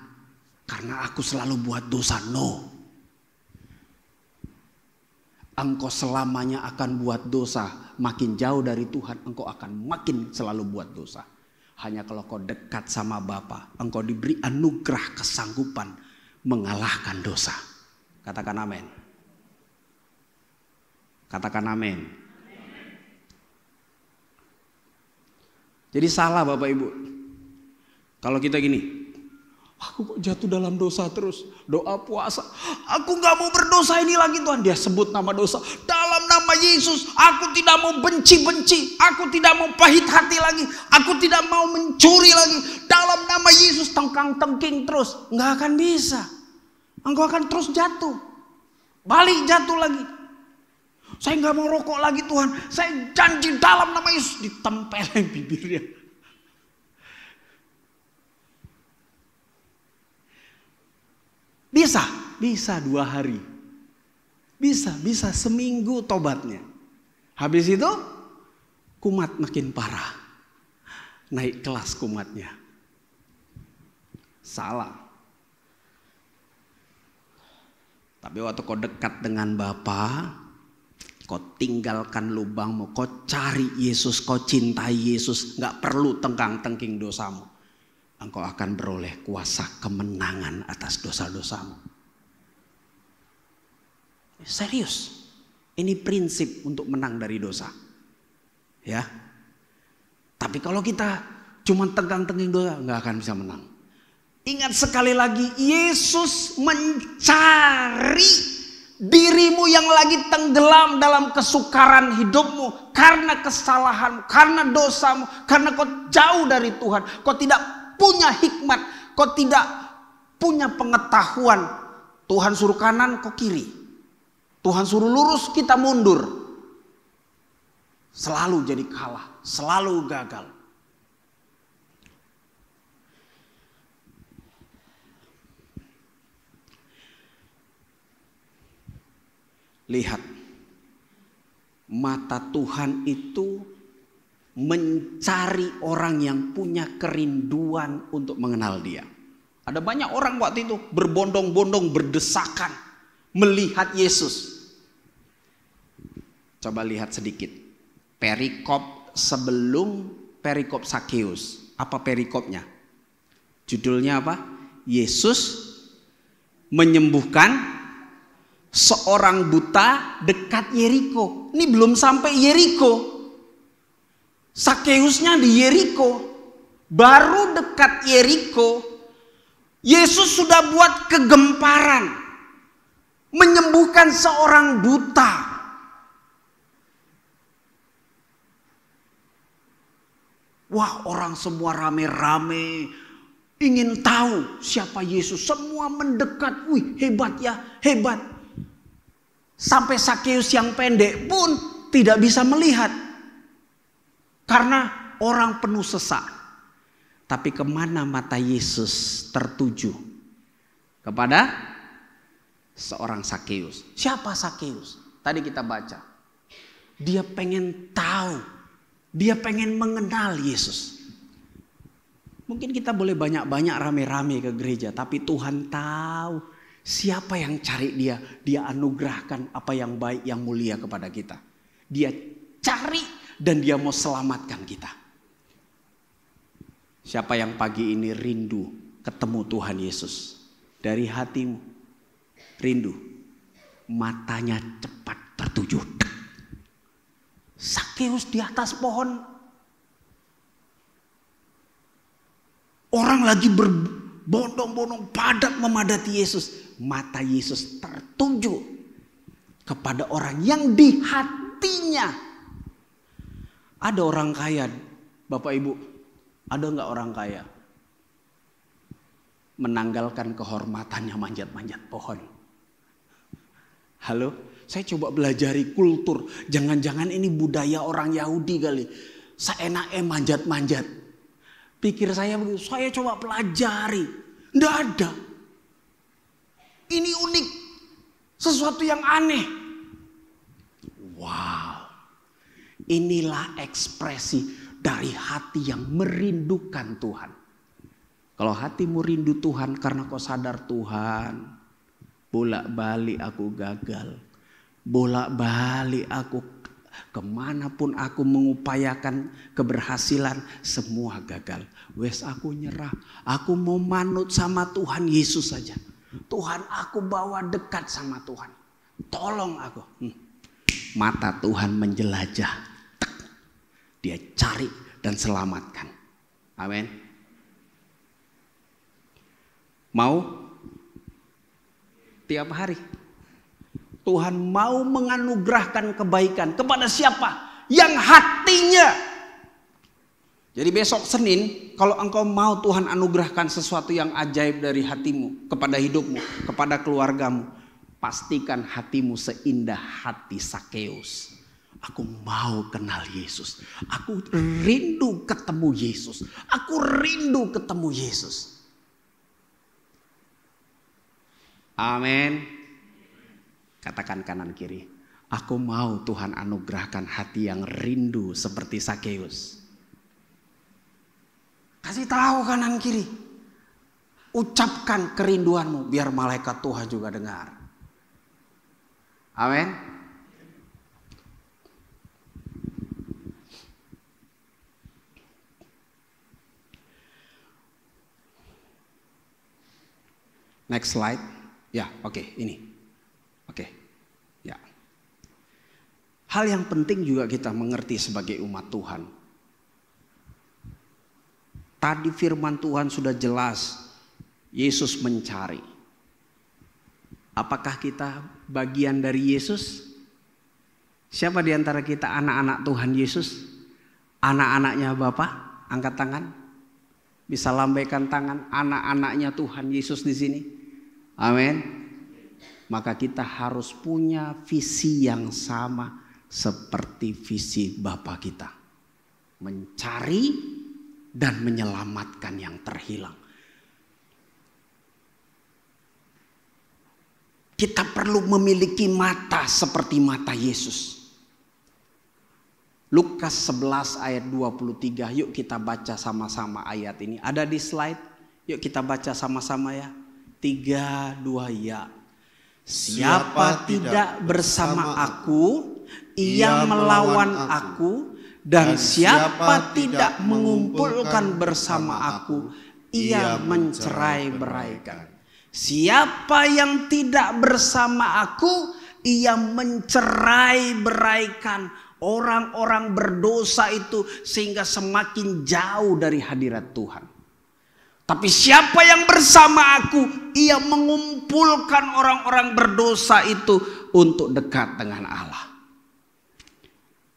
karena aku selalu buat dosa. No. Engkau selamanya akan buat dosa. Makin jauh dari Tuhan, engkau akan makin selalu buat dosa. Hanya kalau kau dekat sama Bapa, engkau diberi anugerah kesanggupan mengalahkan dosa. Katakan amin. Katakan amin. Jadi salah Bapak Ibu. Kalau kita gini, aku kok jatuh dalam dosa terus. Doa puasa, aku gak mau berdosa ini lagi Tuhan. Dia sebut nama dosa. Dalam nama Yesus, aku tidak mau benci-benci. Aku tidak mau pahit hati lagi. Aku tidak mau mencuri lagi. Dalam nama Yesus tengkang-tengking terus. Gak akan bisa. Engkau akan terus jatuh. Balik jatuh lagi. Saya gak mau rokok lagi Tuhan. Saya janji dalam nama Yesus. Ditempelin bibirnya. Bisa 2 hari. Bisa seminggu tobatnya. Habis itu kumat makin parah. Naik kelas kumatnya. Salah. Tapi waktu kau dekat dengan Bapa, kau tinggalkan lubangmu, kau cari Yesus, kau cintai Yesus, gak perlu tengkang-tengking dosamu. Engkau akan beroleh kuasa kemenangan atas dosa-dosamu. Serius. Ini prinsip untuk menang dari dosa. Ya. Tapi kalau kita cuma tengkang-tengking dosa, gak akan bisa menang. Ingat sekali lagi, Yesus mencari dirimu yang lagi tenggelam dalam kesukaran hidupmu. Karena kesalahanmu, karena dosamu, karena kau jauh dari Tuhan. Kau tidak punya hikmat, kau tidak punya pengetahuan. Tuhan suruh kanan, kau kiri. Tuhan suruh lurus, kita mundur. Selalu jadi kalah, selalu gagal. Lihat, mata Tuhan itu mencari orang yang punya kerinduan untuk mengenal Dia. Ada banyak orang waktu itu berbondong-bondong, berdesakan melihat Yesus. Coba lihat sedikit perikop sebelum perikop Sakeus. Apa perikopnya? Judulnya apa? Yesus menyembuhkan seorang buta dekat Yeriko. Ini belum sampai Yeriko. Sakeusnya di Yeriko. Baru dekat Yeriko, Yesus sudah buat kegemparan, menyembuhkan seorang buta. Wah, orang semua rame-rame ingin tahu siapa Yesus. Semua mendekat. Wih, hebat ya, hebat. Sampai Sakeus yang pendek pun tidak bisa melihat. Karena orang penuh sesak. Tapi kemana mata Yesus tertuju? Kepada seorang Sakeus. Siapa Sakeus? Tadi kita baca. Dia pengen tahu. Dia pengen mengenal Yesus. Mungkin kita boleh banyak-banyak rame-rame ke gereja. Tapi Tuhan tahu siapa yang cari dia. Dia anugerahkan apa yang baik, yang mulia kepada kita. Dia cari dan dia mau selamatkan kita. Siapa yang pagi ini rindu ketemu Tuhan Yesus? Dari hatimu rindu, matanya cepat tertuju. Sakeus di atas pohon. Orang lagi berbondong-bondong padat memadati Yesus. Mata Yesus tertuju kepada orang yang di hatinya. Ada orang kaya, Bapak Ibu. Ada enggak orang kaya menanggalkan kehormatannya manjat-manjat pohon? Halo, saya coba belajari kultur. Jangan-jangan ini budaya orang Yahudi kali. Seenaknya manjat-manjat. Pikir saya begitu, saya coba pelajari. Enggak ada. Ini unik. Sesuatu yang aneh. Wow. Inilah ekspresi dari hati yang merindukan Tuhan. Kalau hatimu rindu Tuhan karena kau sadar Tuhan, bolak-balik aku gagal. Bolak-balik aku kemanapun aku mengupayakan keberhasilan, semua gagal. Wes aku nyerah. Aku mau manut sama Tuhan Yesus saja. Tuhan, aku bawa dekat sama Tuhan. Tolong aku. Mata Tuhan menjelajah. Dia cari dan selamatkan. Amin. Mau? Tiap hari. Tuhan mau menganugerahkan kebaikan. Kepada siapa? Yang hatinya. Jadi besok Senin, kalau engkau mau Tuhan anugerahkan sesuatu yang ajaib dari hatimu, kepada hidupmu, kepada keluargamu, pastikan hatimu seindah hati Sakeus. Aku mau kenal Yesus. Aku rindu ketemu Yesus. Aku rindu ketemu Yesus. Amin. Katakan kanan kiri. Aku mau Tuhan anugerahkan hati yang rindu seperti Sakeus. Kasih tahu kanan kiri. Ucapkan kerinduanmu biar malaikat Tuhan juga dengar. Amin. Next slide. Ya, oke, ini. Oke. Ya. Hal yang penting juga kita mengerti sebagai umat Tuhan. Tadi firman Tuhan sudah jelas. Yesus mencari. Apakah kita bagian dari Yesus? Siapa di antara kita anak-anak Tuhan Yesus? Anak-anaknya Bapak? Angkat tangan. Bisa lambaikan tangan. Anak-anaknya Tuhan Yesus di sini. Amin. Maka kita harus punya visi yang sama seperti visi Bapa kita. Mencari dan menyelamatkan yang terhilang. Kita perlu memiliki mata seperti mata Yesus. Lukas 11 ayat 23. Yuk kita baca sama-sama ayat ini. Ada di slide. Yuk kita baca sama-sama ya. 3, 2, ya. Siapa tidak bersama aku, ia melawan aku. Dan siapa tidak mengumpulkan bersama aku, ia mencerai-beraikan. Siapa yang tidak bersama aku, ia mencerai-beraikan. Orang-orang berdosa itu sehingga semakin jauh dari hadirat Tuhan. Tapi siapa yang bersama aku, ia mengumpulkan orang-orang berdosa itu untuk dekat dengan Allah.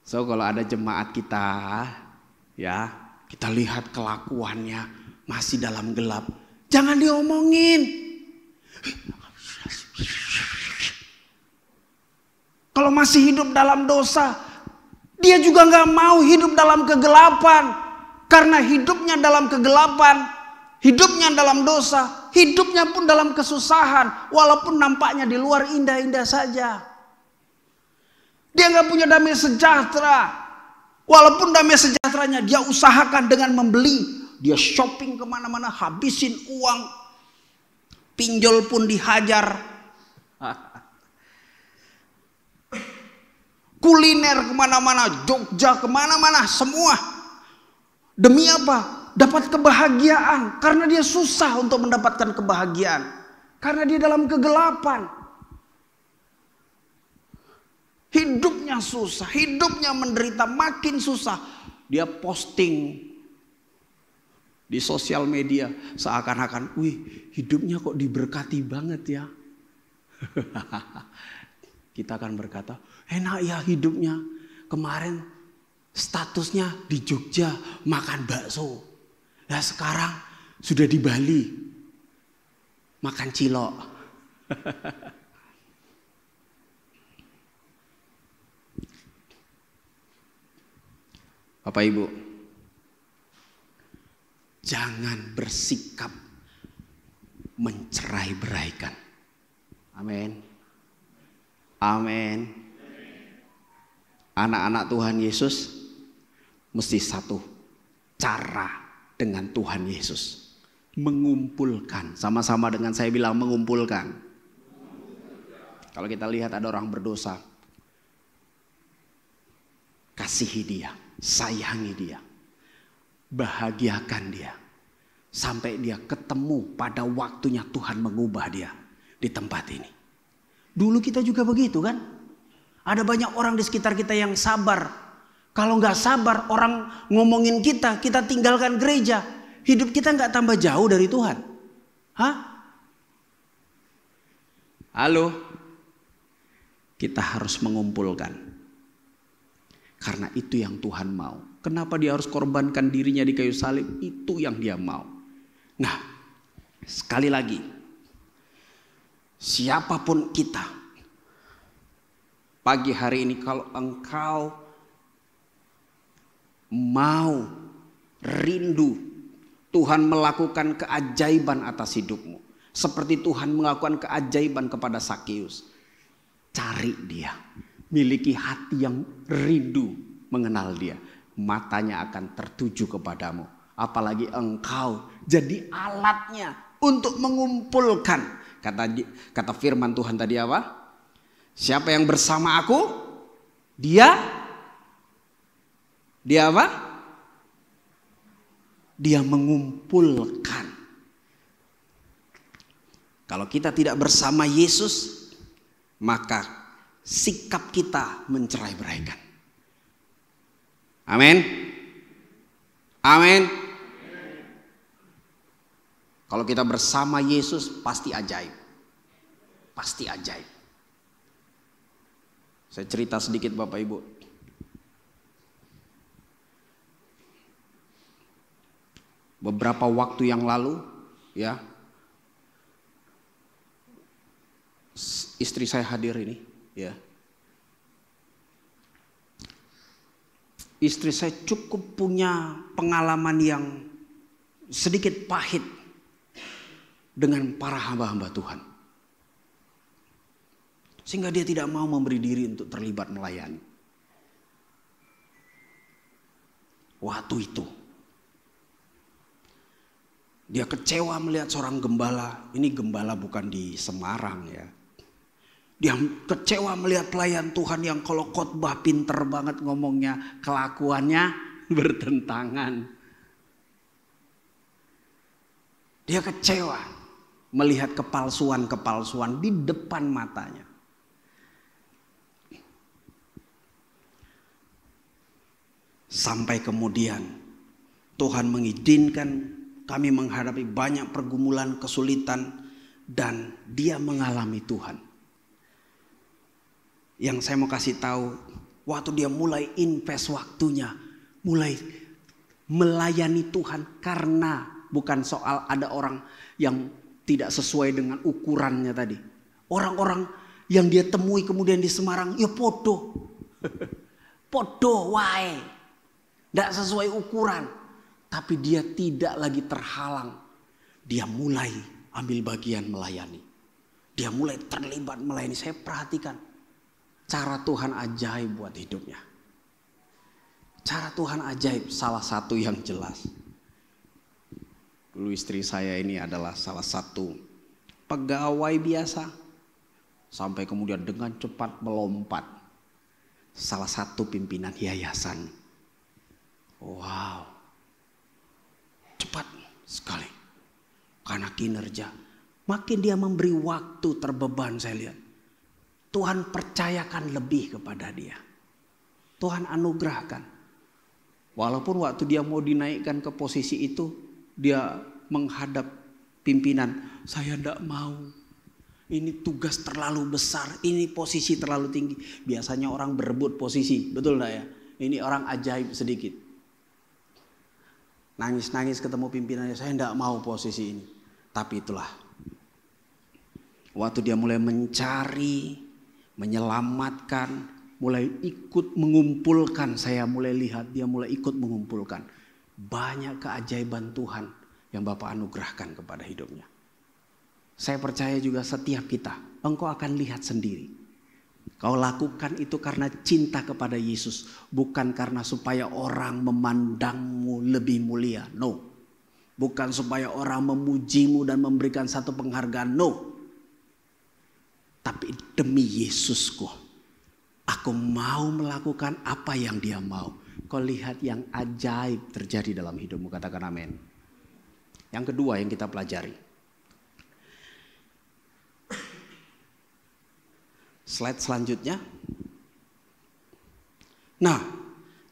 So kalau ada jemaat kita, ya kita lihat kelakuannya masih dalam gelap, jangan diomongin. Kalau masih hidup dalam dosa, dia juga gak mau hidup dalam kegelapan. Karena hidupnya dalam kegelapan, hidupnya dalam dosa, hidupnya pun dalam kesusahan. Walaupun nampaknya di luar indah-indah saja. Dia gak punya damai sejahtera. Walaupun damai sejahteranya dia usahakan dengan membeli. Dia shopping kemana-mana, habisin uang. Pinjol pun dihajar. Kuliner kemana-mana, Jogja kemana-mana, semua. Demi apa? Dapat kebahagiaan. Karena dia susah untuk mendapatkan kebahagiaan. Karena dia dalam kegelapan. Hidupnya susah, hidupnya menderita, makin susah. Dia posting di sosial media seakan-akan, wih, hidupnya kok diberkati banget ya. Kita akan berkata, enak ya hidupnya. Kemarin statusnya di Jogja makan bakso. Nah sekarang sudah di Bali makan cilok. Bapak Ibu, jangan bersikap mencerai-beraikan. Amin. Amin. Anak-anak Tuhan Yesus mesti satu cara dengan Tuhan Yesus. Mengumpulkan. Sama-sama dengan saya bilang mengumpulkan. Kalau kita lihat ada orang berdosa, kasihi dia, sayangi dia, bahagiakan dia, sampai dia ketemu pada waktunya Tuhan mengubah dia di tempat ini. Dulu kita juga begitu kan? Ada banyak orang di sekitar kita yang sabar. Kalau nggak sabar, orang ngomongin kita, kita tinggalkan gereja. Hidup kita nggak tambah jauh dari Tuhan. Hah? Halo? Kita harus mengumpulkan. Karena itu yang Tuhan mau. Kenapa dia harus korbankan dirinya di kayu salib? Itu yang dia mau. Nah, sekali lagi. Siapapun kita. Pagi hari ini kalau engkau mau rindu Tuhan melakukan keajaiban atas hidupmu. Seperti Tuhan melakukan keajaiban kepada Sakeus. Cari dia. Miliki hati yang rindu mengenal dia. Matanya akan tertuju kepadamu. Apalagi engkau jadi alatnya untuk mengumpulkan. Kata firman Tuhan tadi apa? Siapa yang bersama aku? Dia apa? Dia mengumpulkan. Kalau kita tidak bersama Yesus, maka sikap kita mencerai-beraikan. Amin. Amin. Kalau kita bersama Yesus pasti ajaib. Pasti ajaib. Saya cerita sedikit Bapak Ibu. Beberapa waktu yang lalu, ya, istri saya hadir ini, ya. Istri saya cukup punya pengalaman yang sedikit pahit dengan para hamba-hamba Tuhan. Sehingga dia tidak mau memberi diri untuk terlibat melayani. Waktu itu dia kecewa melihat seorang gembala. Ini gembala bukan di Semarang ya. Dia kecewa melihat pelayan Tuhan yang kalau khotbah pinter banget ngomongnya, kelakuannya bertentangan. Dia kecewa melihat kepalsuan-kepalsuan di depan matanya. Sampai kemudian Tuhan mengizinkan kami menghadapi banyak pergumulan, kesulitan, dan dia mengalami Tuhan. Yang saya mau kasih tahu, waktu dia mulai invest waktunya, mulai melayani Tuhan, karena bukan soal ada orang yang tidak sesuai dengan ukurannya tadi. Orang-orang yang dia temui kemudian di Semarang, ya podo. Podo wae. Tidak sesuai ukuran. Tapi dia tidak lagi terhalang. Dia mulai ambil bagian melayani. Dia mulai terlibat melayani. Saya perhatikan cara Tuhan ajaib buat hidupnya. Cara Tuhan ajaib, salah satu yang jelas. Dulu istri saya ini adalah salah satu pegawai biasa. Sampai kemudian dengan cepat melompat. Salah satu pimpinan yayasan. Wow. Cepat sekali. Karena kinerja. Makin dia memberi waktu terbeban, saya lihat. Tuhan percayakan lebih kepada dia. Tuhan anugerahkan. Walaupun waktu dia mau dinaikkan ke posisi itu, dia menghadap pimpinan. Saya tidak mau. Ini tugas terlalu besar. Ini posisi terlalu tinggi. Biasanya orang berebut posisi. Betul tidak ya? Ini orang ajaib sedikit. Nangis-nangis ketemu pimpinannya. Saya tidak mau posisi ini. Tapi itulah. Waktu dia mulai mencari, menyelamatkan, mulai ikut mengumpulkan. Saya mulai lihat dia mulai ikut mengumpulkan. Banyak keajaiban Tuhan yang Bapak anugerahkan kepada hidupnya. Saya percaya juga setiap kita, engkau akan lihat sendiri. Kau lakukan itu karena cinta kepada Yesus. Bukan karena supaya orang memandangmu lebih mulia. No. Bukan supaya orang memujimu dan memberikan satu penghargaan. No. Tapi demi Yesusku. Aku mau melakukan apa yang dia mau. Kau lihat yang ajaib terjadi dalam hidupmu. Katakan amin. Yang kedua yang kita pelajari. Slide selanjutnya. Nah,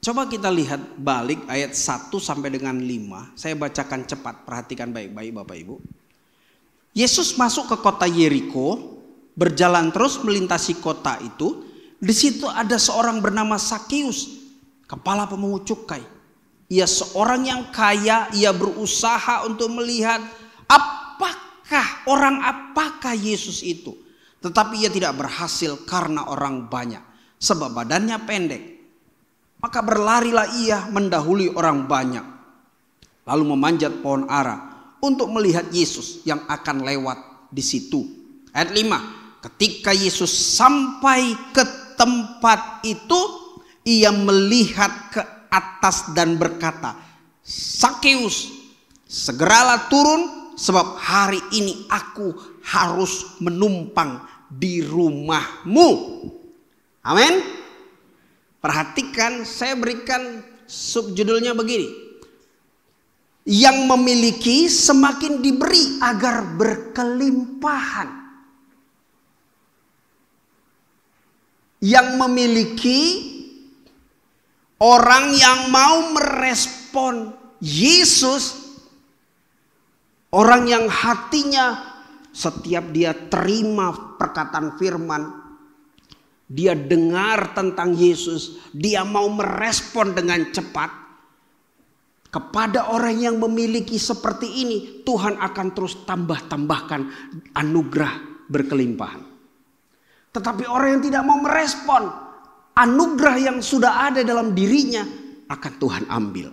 coba kita lihat balik ayat 1 sampai dengan 5. Saya bacakan cepat, perhatikan baik-baik Bapak Ibu. Yesus masuk ke kota Yeriko, berjalan terus melintasi kota itu. Di situ ada seorang bernama Sakius, kepala pemungut cukai. Ia seorang yang kaya, ia berusaha untuk melihat apakah Yesus itu. Tetapi ia tidak berhasil karena orang banyak. Sebab badannya pendek. Maka berlarilah ia mendahului orang banyak. Lalu memanjat pohon ara untuk melihat Yesus yang akan lewat di situ. Ayat 5. Ketika Yesus sampai ke tempat itu, ia melihat ke atas dan berkata, Sakeus, segeralah turun, sebab hari ini aku harus menumpang di rumahmu. Amin. Perhatikan, saya berikan subjudulnya begini. Yang memiliki semakin diberi agar berkelimpahan. Yang memiliki, orang yang mau merespon Yesus, orang yang hatinya setiap dia terima perkataan firman, dia dengar tentang Yesus, dia mau merespon dengan cepat. Kepada orang yang memiliki seperti ini, Tuhan akan terus tambahkan anugerah berkelimpahan. Tetapi orang yang tidak mau merespon, anugerah yang sudah ada dalam dirinya akan Tuhan ambil.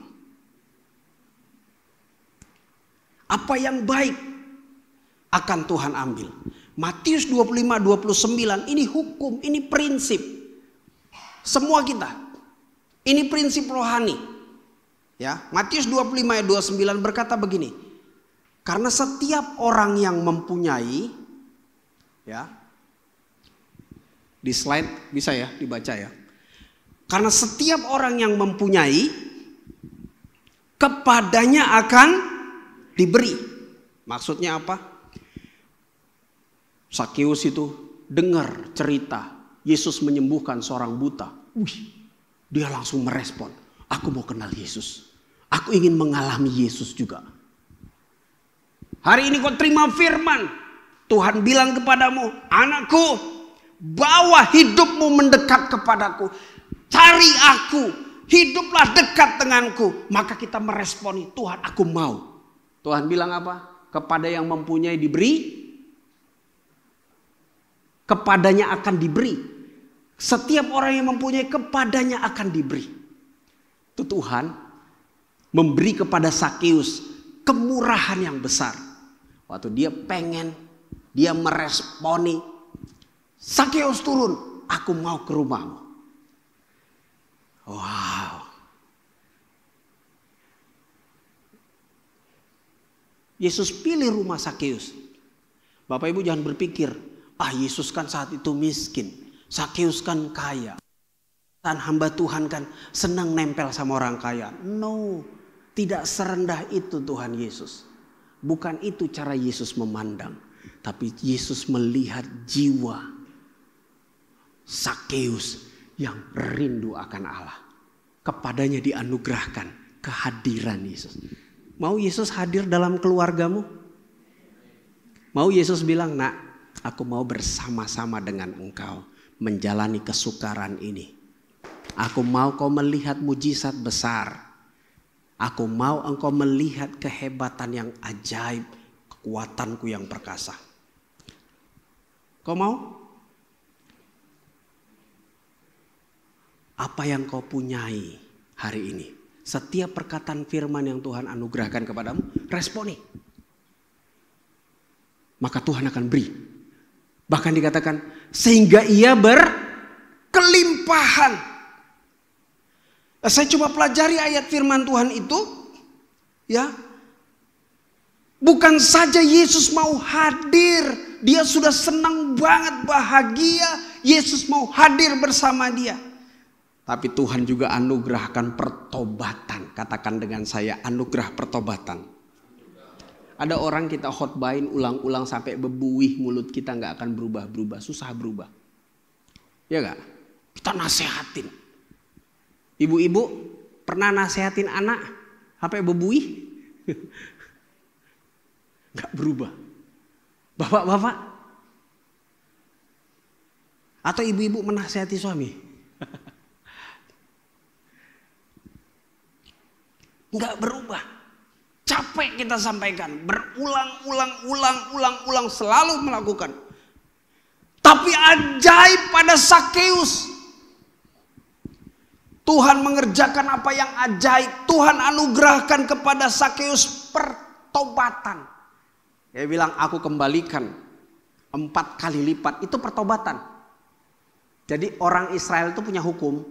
Apa yang baik akan Tuhan ambil. Matius 25:29 ini hukum, ini prinsip. Semua kita. Ini prinsip rohani. Ya, Matius 25 ayat 29 berkata begini. Karena setiap orang yang mempunyai, ya. Di slide bisa ya dibaca ya. Karena setiap orang yang mempunyai, kepadanya akan diberi. Maksudnya apa? Sakeus itu dengar cerita Yesus menyembuhkan seorang buta. Dia langsung merespon. Aku mau kenal Yesus. Aku ingin mengalami Yesus juga. Hari ini kau terima firman. Tuhan bilang kepadamu, anakku, bawa hidupmu mendekat kepadaku. Cari aku, hiduplah dekat denganku. Maka kita meresponi, Tuhan aku mau. Tuhan bilang apa? Kepada yang mempunyai diberi, kepadanya akan diberi. Setiap orang yang mempunyai, kepadanya akan diberi. Itu Tuhan memberi kepada Sakeus kemurahan yang besar. Waktu dia pengen, dia meresponi, Sakeus turun, aku mau ke rumahmu. Wow. Yesus pilih rumah Sakeus. Bapak Ibu jangan berpikir, Yesus kan saat itu miskin, Sakeus kan kaya. Dan hamba Tuhan kan senang nempel sama orang kaya. No, tidak serendah itu Tuhan Yesus. Bukan itu cara Yesus memandang. Tapi Yesus melihat jiwa Sakeus yang rindu akan Allah. Kepadanya dianugerahkan kehadiran Yesus. Mau Yesus hadir dalam keluargamu? Mau Yesus bilang, nak, aku mau bersama-sama dengan engkau menjalani kesukaran ini. Aku mau kau melihat mujizat besar. Aku mau engkau melihat kehebatan yang ajaib, kekuatanku yang perkasa. Kau mau? Apa yang kau punyai hari ini? Setiap perkataan firman yang Tuhan anugerahkan kepadamu, responi. Maka Tuhan akan beri. Bahkan dikatakan, sehingga ia berkelimpahan. Saya coba pelajari ayat firman Tuhan itu. Ya. Bukan saja Yesus mau hadir. Dia sudah senang banget, bahagia. Yesus mau hadir bersama dia. Tapi Tuhan juga anugerahkan pertobatan. Katakan dengan saya, anugerah pertobatan. Ada orang kita khotbahin ulang-ulang sampai bebuih, mulut kita gak akan berubah-berubah. Susah berubah. Ya gak? Kita nasehatin. Ibu-ibu pernah nasehatin anak sampai bebuih? Gak berubah. Bapak-bapak? Atau ibu-ibu menasehati suami? Enggak berubah. Capek kita sampaikan. Berulang-ulang selalu melakukan. Tapi ajaib pada Sakeus. Tuhan mengerjakan apa yang ajaib. Tuhan anugerahkan kepada Sakeus pertobatan. Dia bilang, aku kembalikan 4 kali lipat. Itu pertobatan. Jadi orang Israel itu punya hukum.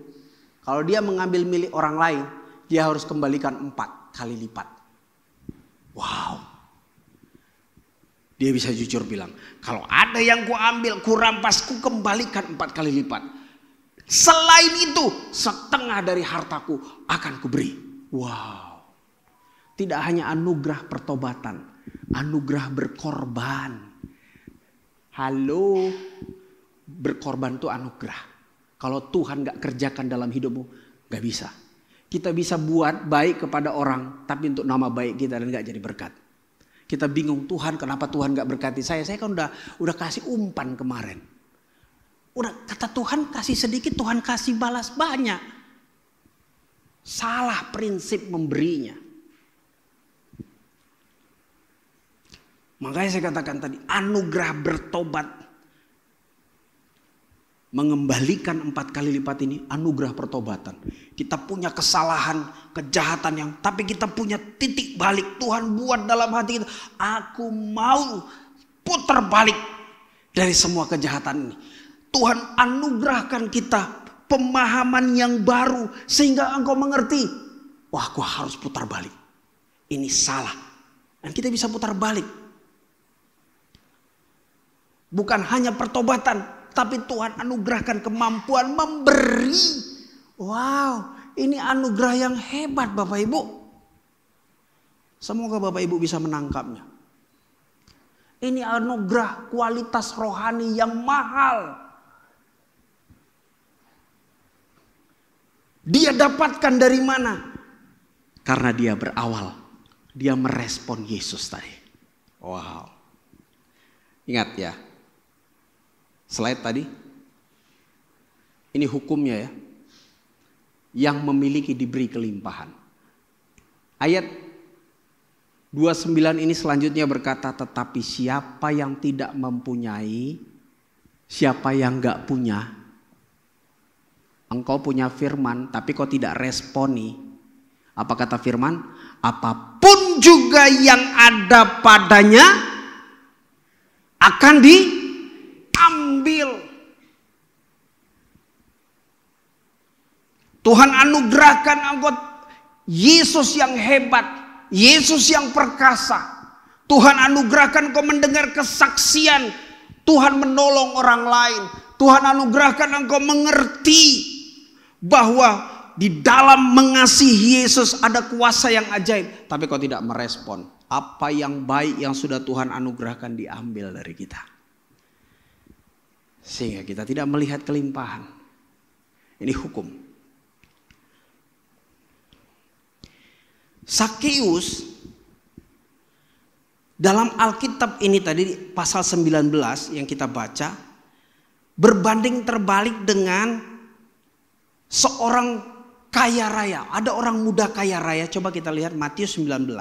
Kalau dia mengambil milik orang lain, dia harus kembalikan 4 kali lipat. Wow. Dia bisa jujur bilang, kalau ada yang ku ambil, ku rampas, ku kembalikan 4 kali lipat. Selain itu, setengah dari hartaku akan kuberi. Wow. Tidak hanya anugerah pertobatan, anugerah berkorban. Halo, berkorban itu anugerah. Kalau Tuhan gak kerjakan dalam hidupmu, gak bisa. Kita bisa buat baik kepada orang, tapi untuk nama baik kita dan gak jadi berkat. Kita bingung, Tuhan kenapa Tuhan gak berkati saya? Saya kan udah kasih umpan kemarin. Udah kata Tuhan kasih sedikit, Tuhan kasih balas banyak. Salah prinsip memberinya. Makanya saya katakan tadi, anugerah bertobat mengembalikan 4 kali lipat ini anugerah pertobatan. Kita punya kesalahan, kejahatan yang, tapi kita punya titik balik. Tuhan buat dalam hati kita, aku mau putar balik dari semua kejahatan ini. Tuhan anugerahkan kita pemahaman yang baru sehingga engkau mengerti, wah aku harus putar balik. Ini salah. Dan kita bisa putar balik. Bukan hanya pertobatan, tapi Tuhan anugerahkan kemampuan memberi. Wow, ini anugerah yang hebat Bapak Ibu. Semoga Bapak Ibu bisa menangkapnya. Ini anugerah kualitas rohani yang mahal. Dia dapatkan dari mana? Karena dia berawal. Dia merespon Yesus tadi. Wow. Ingat ya, slide tadi. Ini hukumnya ya. Yang memiliki diberi kelimpahan. Ayat 29 ini selanjutnya berkata, tetapi siapa yang tidak mempunyai, siapa yang enggak punya. Engkau punya firman tapi kau tidak responi. Apa kata firman? Apapun juga yang ada padanya akan diambil. Tuhan anugerahkan engkau Yesus yang hebat, Yesus yang perkasa. Tuhan anugerahkan engkau mendengar kesaksian, Tuhan menolong orang lain. Tuhan anugerahkan engkau mengerti bahwa di dalam mengasihi Yesus ada kuasa yang ajaib. Tapi kau tidak merespon. Apa yang baik yang sudah Tuhan anugerahkan diambil dari kita. Sehingga kita tidak melihat kelimpahan. Ini hukum. Sakeus dalam Alkitab ini tadi pasal 19 yang kita baca berbanding terbalik dengan seorang kaya raya. Ada orang muda kaya raya. Coba kita lihat Matius 19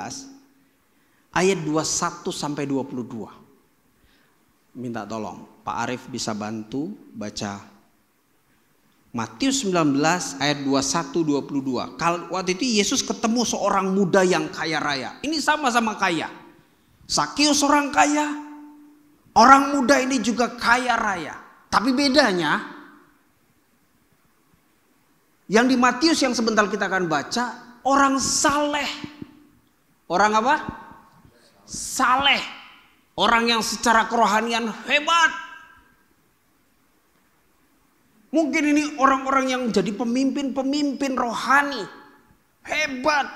ayat 21 sampai 22. Minta tolong Pak Arief bisa bantu baca Matius 19 ayat 21-22. Waktu itu Yesus ketemu seorang muda yang kaya raya. Ini sama-sama kaya. Sakeus orang kaya, orang muda ini juga kaya raya. Tapi bedanya, yang di Matius yang sebentar kita akan baca, orang saleh. Orang apa? Saleh. Orang yang secara kerohanian hebat. Mungkin ini orang-orang yang jadi pemimpin-pemimpin rohani. Hebat.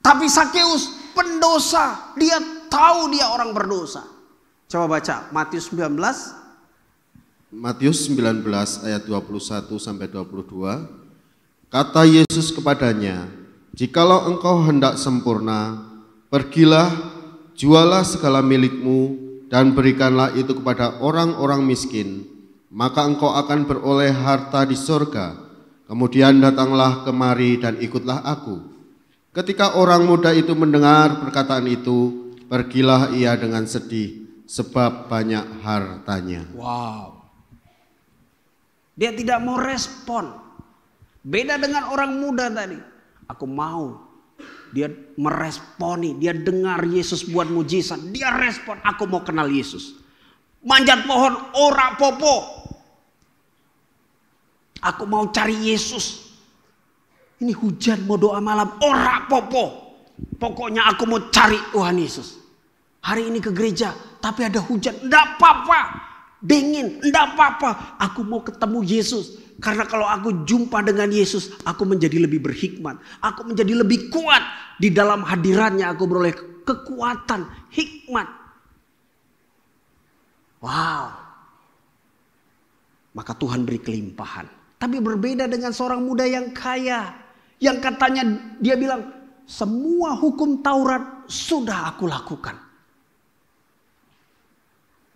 Tapi Sakeus pendosa. Dia tahu dia orang berdosa. Coba baca Matius 19. Matius 19 ayat 21 sampai 22. Kata Yesus kepadanya, jikalau engkau hendak sempurna, pergilah, jualah segala milikmu dan berikanlah itu kepada orang-orang miskin, maka engkau akan beroleh harta di sorga. Kemudian datanglah kemari dan ikutlah aku. Ketika orang muda itu mendengar perkataan itu, pergilah ia dengan sedih, sebab banyak hartanya. Wow. Dia tidak mau respon. Beda dengan orang muda tadi. Aku mau. Dia meresponi. Dia dengar Yesus buat mujizat. Dia respon. Aku mau kenal Yesus. Manjat pohon ora popo. Aku mau cari Yesus. Ini hujan mau doa malam. Ora popo. Pokoknya aku mau cari Tuhan Yesus. Hari ini ke gereja. Tapi ada hujan. Enggak apa-apa. Dingin, enggak apa-apa. Aku mau ketemu Yesus. Karena kalau aku jumpa dengan Yesus, aku menjadi lebih berhikmat. Aku menjadi lebih kuat. Di dalam hadirannya aku beroleh kekuatan, hikmat. Wow. Maka Tuhan beri kelimpahan. Tapi berbeda dengan seorang muda yang kaya. Yang katanya dia bilang, semua hukum Taurat sudah aku lakukan.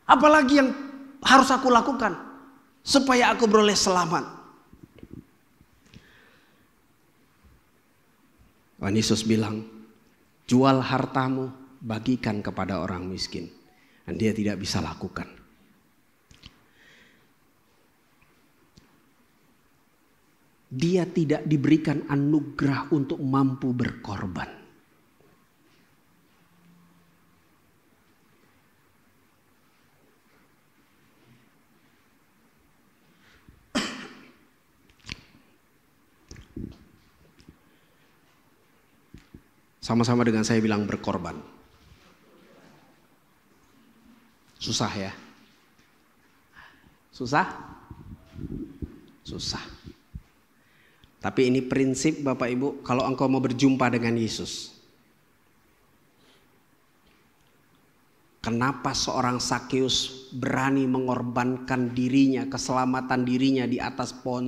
Apalagi yang harus aku lakukan supaya aku beroleh selamat. Tuhan Yesus bilang, jual hartamu, bagikan kepada orang miskin. Dan dia tidak bisa lakukan. Dia tidak diberikan anugerah untuk mampu berkorban. Sama-sama dengan saya bilang berkorban. Susah ya? Susah? Susah. Tapi ini prinsip Bapak Ibu, kalau engkau mau berjumpa dengan Yesus. Kenapa seorang Sakeus berani mengorbankan dirinya, keselamatan dirinya di atas pohon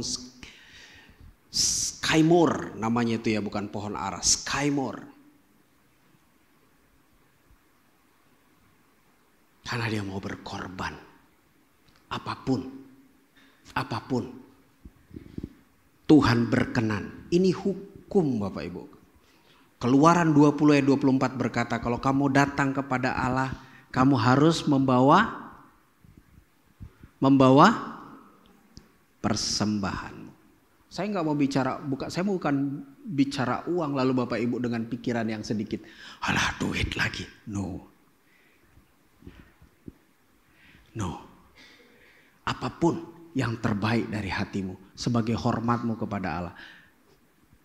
Skymore, namanya itu ya, bukan pohon ara, Skymore. Karena dia mau berkorban. Apapun. Tuhan berkenan. Ini hukum Bapak Ibu. Keluaran 20 ayat 24 berkata, kalau kamu datang kepada Allah, kamu harus membawa persembahan. Saya nggak mau bicara, saya bukan bicara uang lalu Bapak Ibu dengan pikiran yang sedikit, alah duit lagi. No. Apapun yang terbaik dari hatimu sebagai hormatmu kepada Allah.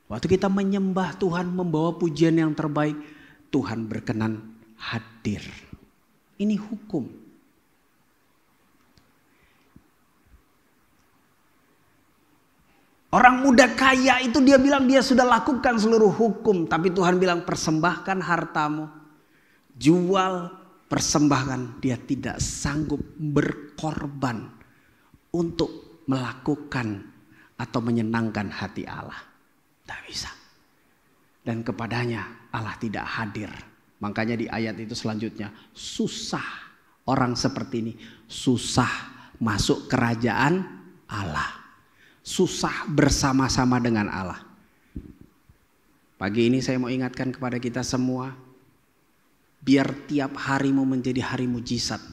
Waktu kita menyembah Tuhan, membawa pujian yang terbaik, Tuhan berkenan hadir. Ini hukum. Orang muda kaya itu dia bilang dia sudah lakukan seluruh hukum. Tapi Tuhan bilang persembahkan hartamu. Jual, persembahkan. Dia tidak sanggup berkorban untuk melakukan atau menyenangkan hati Allah. Tidak bisa. Dan kepadanya Allah tidak hadir. Makanya di ayat itu selanjutnya, susah orang seperti ini. Susah masuk kerajaan Allah. Susah bersama-sama dengan Allah. Pagi ini saya mau ingatkan kepada kita semua. Biar tiap harimu menjadi hari mujizat.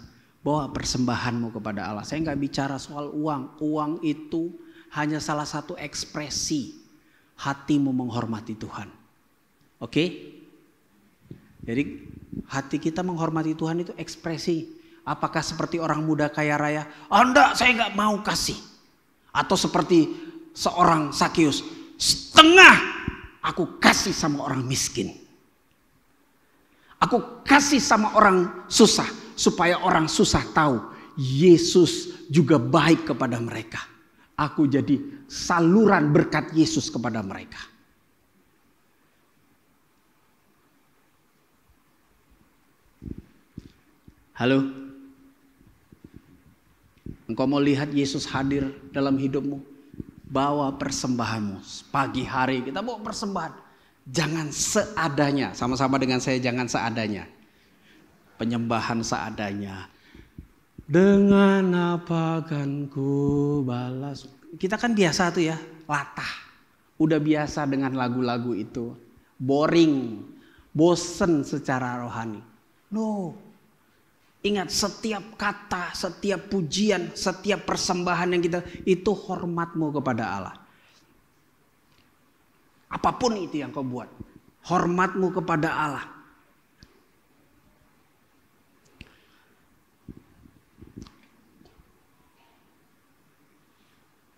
Bawa persembahanmu kepada Allah. Saya nggak bicara soal uang. Uang itu hanya salah satu ekspresi hatimu menghormati Tuhan. Oke? Jadi hati kita menghormati Tuhan itu ekspresi. Apakah seperti orang muda kaya raya? Enggak, saya nggak mau kasih. Atau seperti seorang Sakeus, setengah aku kasih sama orang miskin. Aku kasih sama orang susah. Supaya orang susah tahu Yesus juga baik kepada mereka. Aku jadi saluran berkat Yesus kepada mereka. Halo? Engkau mau lihat Yesus hadir dalam hidupmu? Bawa persembahanmu. Pagi hari kita bawa persembahan. Jangan seadanya. Sama-sama dengan saya, jangan seadanya. Penyembahan seadanya. Dengan apa kan ku balas. Kita kan biasa tuh ya, latah. Udah biasa dengan lagu-lagu itu. Boring, bosen secara rohani. No. Ingat, setiap kata, setiap pujian, setiap persembahan yang kita, itu hormatmu kepada Allah. Apapun itu yang kau buat, hormatmu kepada Allah.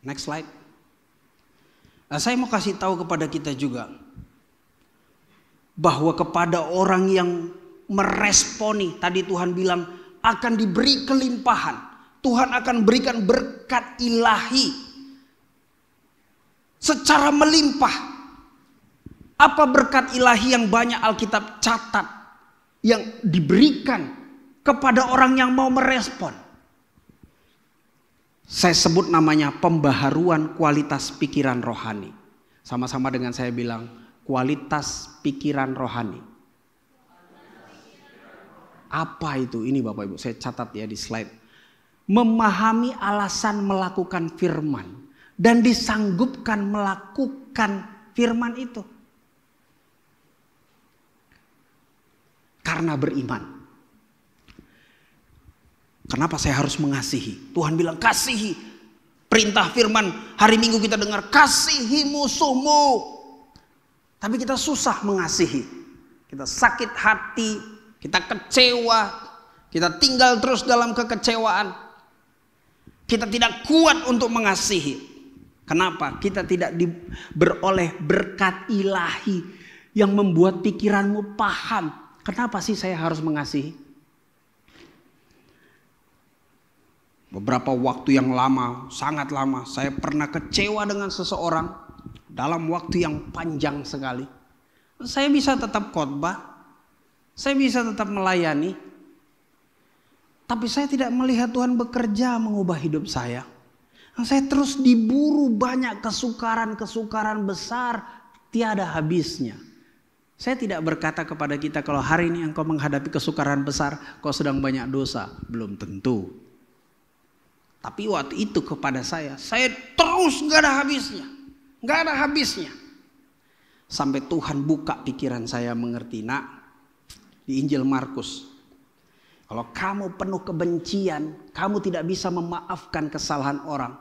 Next slide. Nah, saya mau kasih tahu kepada kita juga bahwa kepada orang yang meresponi, tadi Tuhan bilang akan diberi kelimpahan. Tuhan akan berikan berkat ilahi secara melimpah. Apa berkat ilahi yang banyak Alkitab catat yang diberikan kepada orang yang mau merespon? Saya sebut namanya pembaharuan kualitas pikiran rohani. Sama-sama dengan saya bilang kualitas pikiran rohani. Apa itu? Ini Bapak Ibu, saya catat ya di slide. Memahami alasan melakukan firman dan disanggupkan melakukan firman itu. Karena beriman. Kenapa saya harus mengasihi? Tuhan bilang kasihi. Perintah firman hari Minggu kita dengar kasihi musuhmu. Tapi kita susah mengasihi. Kita sakit hati, kita kecewa, kita tinggal terus dalam kekecewaan. Kita tidak kuat untuk mengasihi. Kenapa? Kita tidak beroleh berkat ilahi yang membuat pikiranmu paham. Kenapa sih saya harus mengasihi? Beberapa waktu yang lama, sangat lama, saya pernah kecewa dengan seseorang dalam waktu yang panjang sekali. Saya bisa tetap khotbah, saya bisa tetap melayani, tapi saya tidak melihat Tuhan bekerja mengubah hidup saya. Saya terus diburu banyak kesukaran-kesukaran besar, tiada habisnya. Saya tidak berkata kepada kita kalau hari ini engkau menghadapi kesukaran besar, kau sedang banyak dosa. Belum tentu. Tapi waktu itu kepada saya terus gak ada habisnya. Gak ada habisnya. Sampai Tuhan buka pikiran saya mengerti. Nak, di Injil Markus, kalau kamu penuh kebencian, kamu tidak bisa memaafkan kesalahan orang.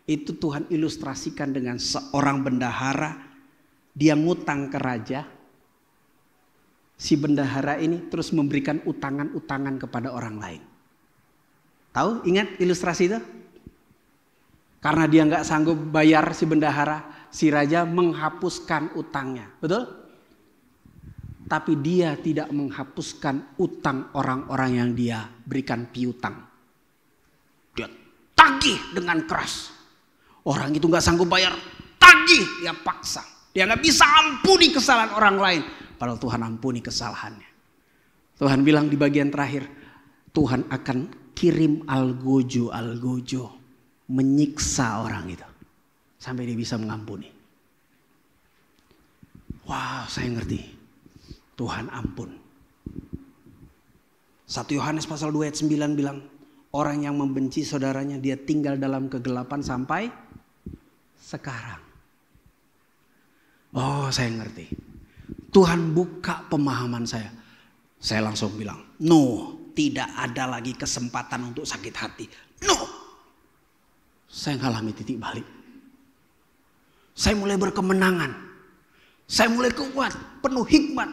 Itu Tuhan ilustrasikan dengan seorang bendahara. Dia ngutang ke raja. Si bendahara ini terus memberikan utangan-utangan kepada orang lain. Tahu? Ingat ilustrasi itu? Karena dia nggak sanggup bayar si bendahara, si raja menghapuskan utangnya. Betul? Tapi dia tidak menghapuskan utang orang-orang yang dia berikan piutang. Dia tagih dengan keras. Orang itu nggak sanggup bayar, tagih, dia paksa. Dia nggak bisa ampuni kesalahan orang lain. Padahal Tuhan ampuni kesalahannya. Tuhan bilang di bagian terakhir, Tuhan akan kirim algojo menyiksa orang itu sampai dia bisa mengampuni. Wow, saya ngerti. Tuhan ampun. 1 Yohanes pasal 2 ayat 9 bilang, orang yang membenci saudaranya dia tinggal dalam kegelapan sampai sekarang. Oh, saya ngerti. Tuhan buka pemahaman saya. Saya langsung bilang, no, tidak ada lagi kesempatan untuk sakit hati. No. Saya mengalami titik balik. Saya mulai berkemenangan. Saya mulai kuat, penuh hikmat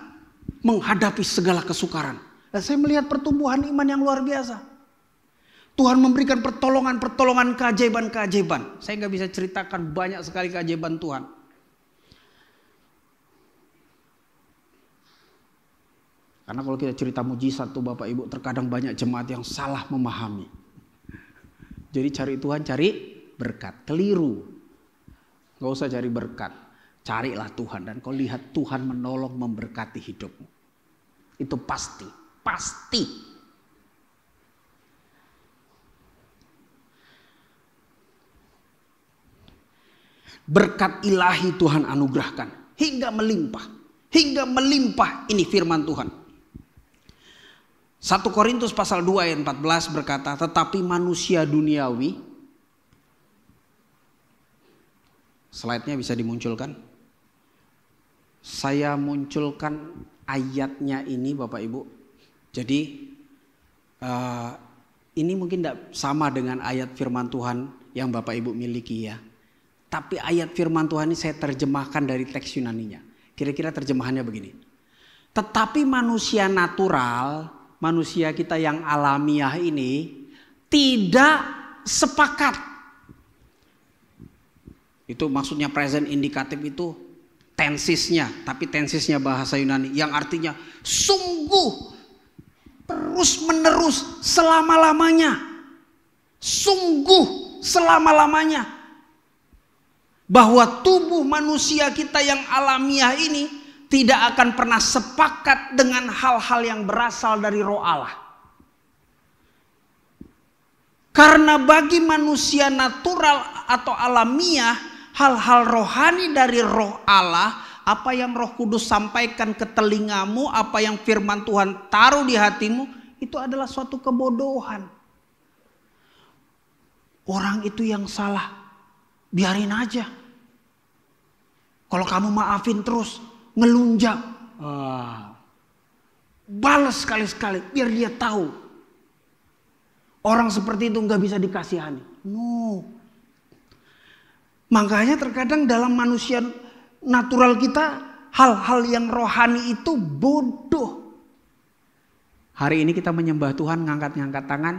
menghadapi segala kesukaran. Dan saya melihat pertumbuhan iman yang luar biasa. Tuhan memberikan pertolongan-pertolongan, keajaiban-keajaiban. Saya nggak bisa ceritakan banyak sekali keajaiban Tuhan. Karena kalau kita cerita mujizat tuh Bapak Ibu, terkadang banyak jemaat yang salah memahami. Jadi cari Tuhan, cari berkat. Keliru. Gak usah cari berkat. Carilah Tuhan. Dan kau lihat Tuhan menolong memberkati hidupmu. Itu pasti. Pasti. Berkat ilahi Tuhan anugerahkan. Hingga melimpah. Hingga melimpah, ini firman Tuhan. 1 Korintus pasal 2 ayat 14 berkata, tetapi manusia duniawi, slide-nya bisa dimunculkan. Saya munculkan ayatnya ini Bapak Ibu. Jadi ini mungkin tidak sama dengan ayat firman Tuhan yang Bapak Ibu miliki ya. Tapi ayat firman Tuhan ini saya terjemahkan dari teks Yunaninya. Kira-kira terjemahannya begini. Tetapi manusia natural, manusia kita yang alamiah ini tidak sepakat. Itu maksudnya present indikatif itu tensisnya. Tapi tensisnya bahasa Yunani yang artinya sungguh, terus menerus, selama-lamanya. Sungguh selama-lamanya. Bahwa tubuh manusia kita yang alamiah ini tidak akan pernah sepakat dengan hal-hal yang berasal dari Roh Allah. Karena bagi manusia natural atau alamiah, hal-hal rohani dari Roh Allah, apa yang Roh Kudus sampaikan ke telingamu, apa yang firman Tuhan taruh di hatimu, itu adalah suatu kebodohan. Orang itu yang salah, biarin aja. Kalau kamu maafin terus, ngelunjak, balas sekali-sekali biar dia tahu orang seperti itu nggak bisa dikasihani. No. Makanya terkadang dalam manusia natural kita hal-hal yang rohani itu bodoh. Hari ini kita menyembah Tuhan, ngangkat-ngangkat tangan.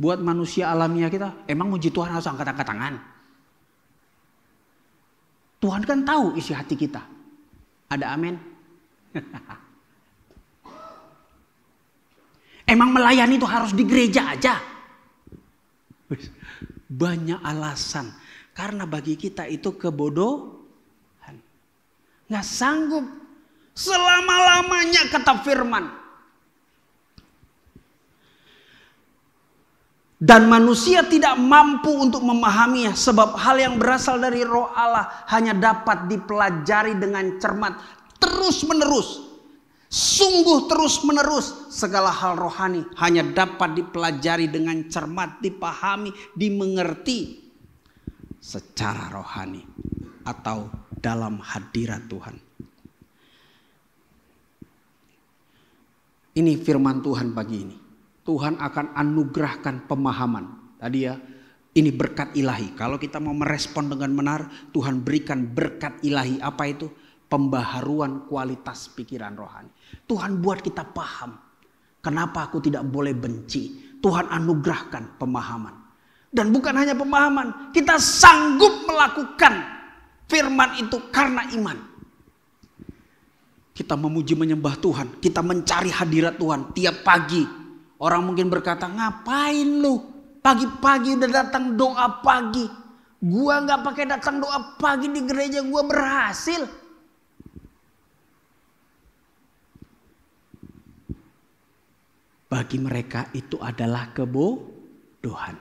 Buat manusia alamiah kita, emang muji Tuhan harus angkat-angkat tangan? Tuhan kan tahu isi hati kita. Ada amin? Emang melayani itu harus di gereja aja? Banyak alasan. Karena bagi kita itu kebodohan. Nggak sanggup. Selama-lamanya kata firman. Dan manusia tidak mampu untuk memahaminya. Sebab hal yang berasal dari Roh Allah hanya dapat dipelajari dengan cermat. terus menerus, sungguh terus menerus. Segala hal rohani hanya dapat dipelajari dengan cermat, dipahami, dimengerti secara rohani atau dalam hadirat Tuhan. Ini firman Tuhan pagi ini. Tuhan akan anugerahkan pemahaman. Tadi ya, ini berkat ilahi. Kalau kita mau merespon dengan benar, Tuhan berikan berkat ilahi. Apa itu? Pembaharuan kualitas pikiran rohani. Tuhan buat kita paham. Kenapa aku tidak boleh benci? Tuhan anugerahkan pemahaman. Dan bukan hanya pemahaman, kita sanggup melakukan firman itu karena iman. Kita memuji menyembah Tuhan, kita mencari hadirat Tuhan tiap pagi. Orang mungkin berkata, ngapain lu? Pagi-pagi udah datang doa pagi. Gua gak pakai datang doa pagi di gereja, gua berhasil. Bagi mereka itu adalah kebodohan.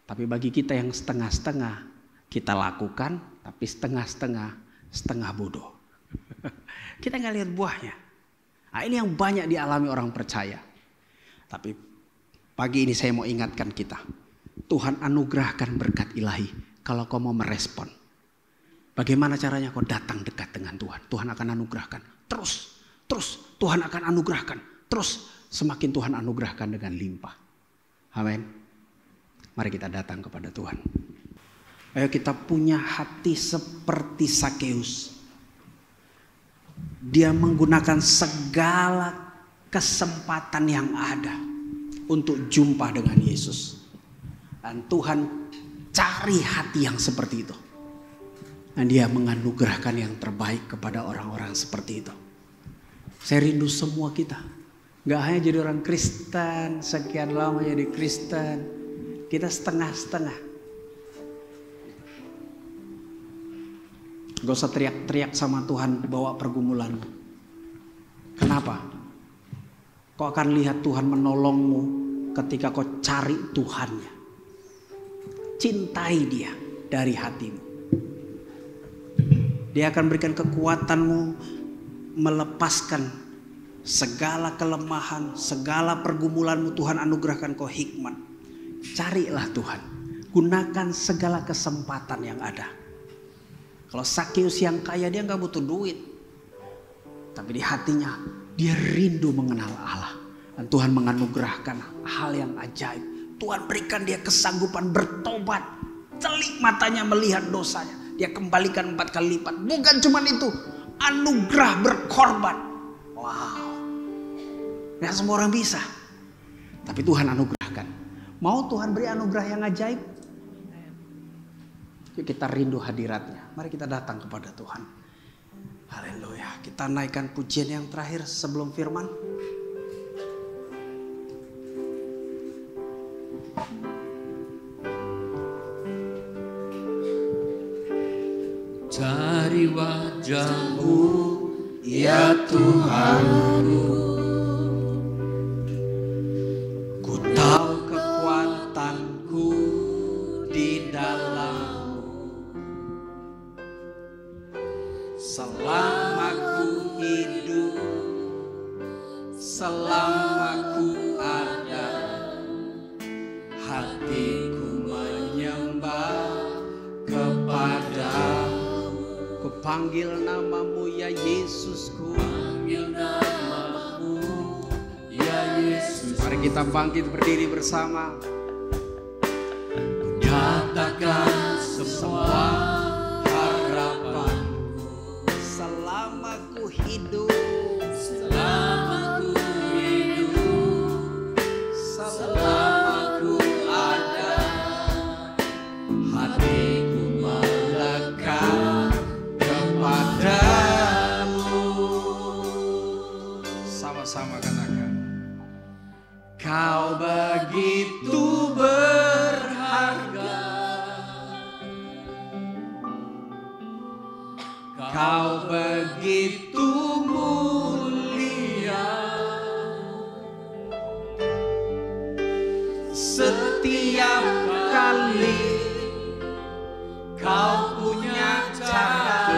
Tapi bagi kita yang setengah-setengah, kita lakukan, tapi setengah bodoh. Kita nggak lihat buahnya. Nah, ini yang banyak dialami orang percaya. Tapi pagi ini saya mau ingatkan kita. Tuhan anugerahkan berkat ilahi kalau kau mau merespon. Bagaimana caranya kau datang dekat dengan Tuhan? Tuhan akan anugerahkan. Terus Tuhan akan anugerahkan. Terus semakin Tuhan anugerahkan dengan limpah. Amin. Mari kita datang kepada Tuhan. Ayo kita punya hati seperti Sakeus. Dia menggunakan segala kesempatan yang ada untuk jumpa dengan Yesus. Dan Tuhan cari hati yang seperti itu. Dan dia menganugerahkan yang terbaik kepada orang-orang seperti itu. Saya rindu semua kita. Gak hanya jadi orang Kristen, sekian lama jadi Kristen. Kita setengah-setengah. Gak usah teriak-teriak sama Tuhan bawa pergumulanmu. Kenapa? Kau akan lihat Tuhan menolongmu ketika kau cari Tuhannya. Cintai dia dari hatimu. Dia akan berikan kekuatanmu melepaskan segala kelemahan, segala pergumulanmu. Tuhan anugerahkan kau hikmat. Carilah Tuhan. Gunakan segala kesempatan yang ada. Kalau Sakeus yang kaya, dia gak butuh duit. Tapi di hatinya dia rindu mengenal Allah. Dan Tuhan menganugerahkan hal yang ajaib. Tuhan berikan dia kesanggupan bertobat. Celik matanya melihat dosanya. Dia kembalikan 4 kali lipat. Bukan cuma itu. Anugerah berkorban. Wow. Gak semua orang bisa. Tapi Tuhan anugerahkan. Mau Tuhan beri anugerah yang ajaib? Yuk kita rindu hadiratnya. Mari kita datang kepada Tuhan. Haleluya. Kita naikkan pujian yang terakhir sebelum firman. Cari wajah-Mu, ya Tuhanku. Ku tahu kekuatanku di dalam. Selama ku hidup, selama ku ada, hatiku menyembah kepadamu. Ku panggil namamu ya Yesus, ku panggil namamu ya Yesus. Mari kita bangkit berdiri bersama. Nyatakan semua harapan. Selama ku hidup, Selama ku hidup, selama ku ada, hatiku melekat kepadamu. sama-sama katakan. Kau begitu berharga, Kau begitu mulia. Setiap kali Kau punya cara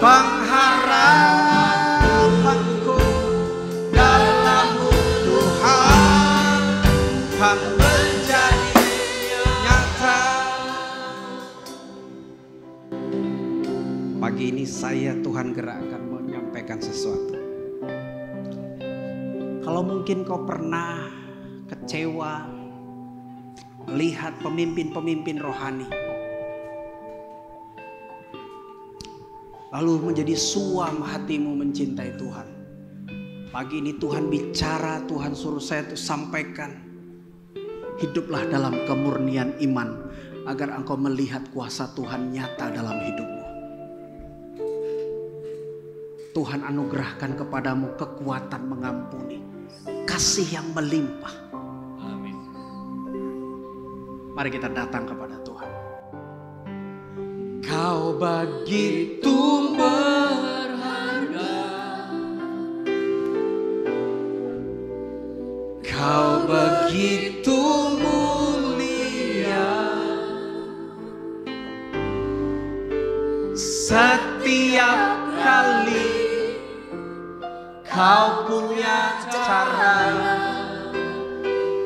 pengharapanku dalam-Mu Tuhan kan menjadi nyata. Pagi ini saya Tuhan gerakkan menyampaikan sesuatu. Kalau mungkin kau pernah kecewa melihat pemimpin-pemimpin rohani, lalu menjadi suam hatimu mencintai Tuhan. Pagi ini Tuhan bicara, Tuhan suruh saya tuh sampaikan. Hiduplah dalam kemurnian iman agar engkau melihat kuasa Tuhan nyata dalam hidupmu. Tuhan anugerahkan kepadamu kekuatan mengampuni, kasih yang melimpah. Amin. Mari kita datang kepada Tuhan. Kau begitu berharga, Kau begitu mulia, setiap kali Kau punya cara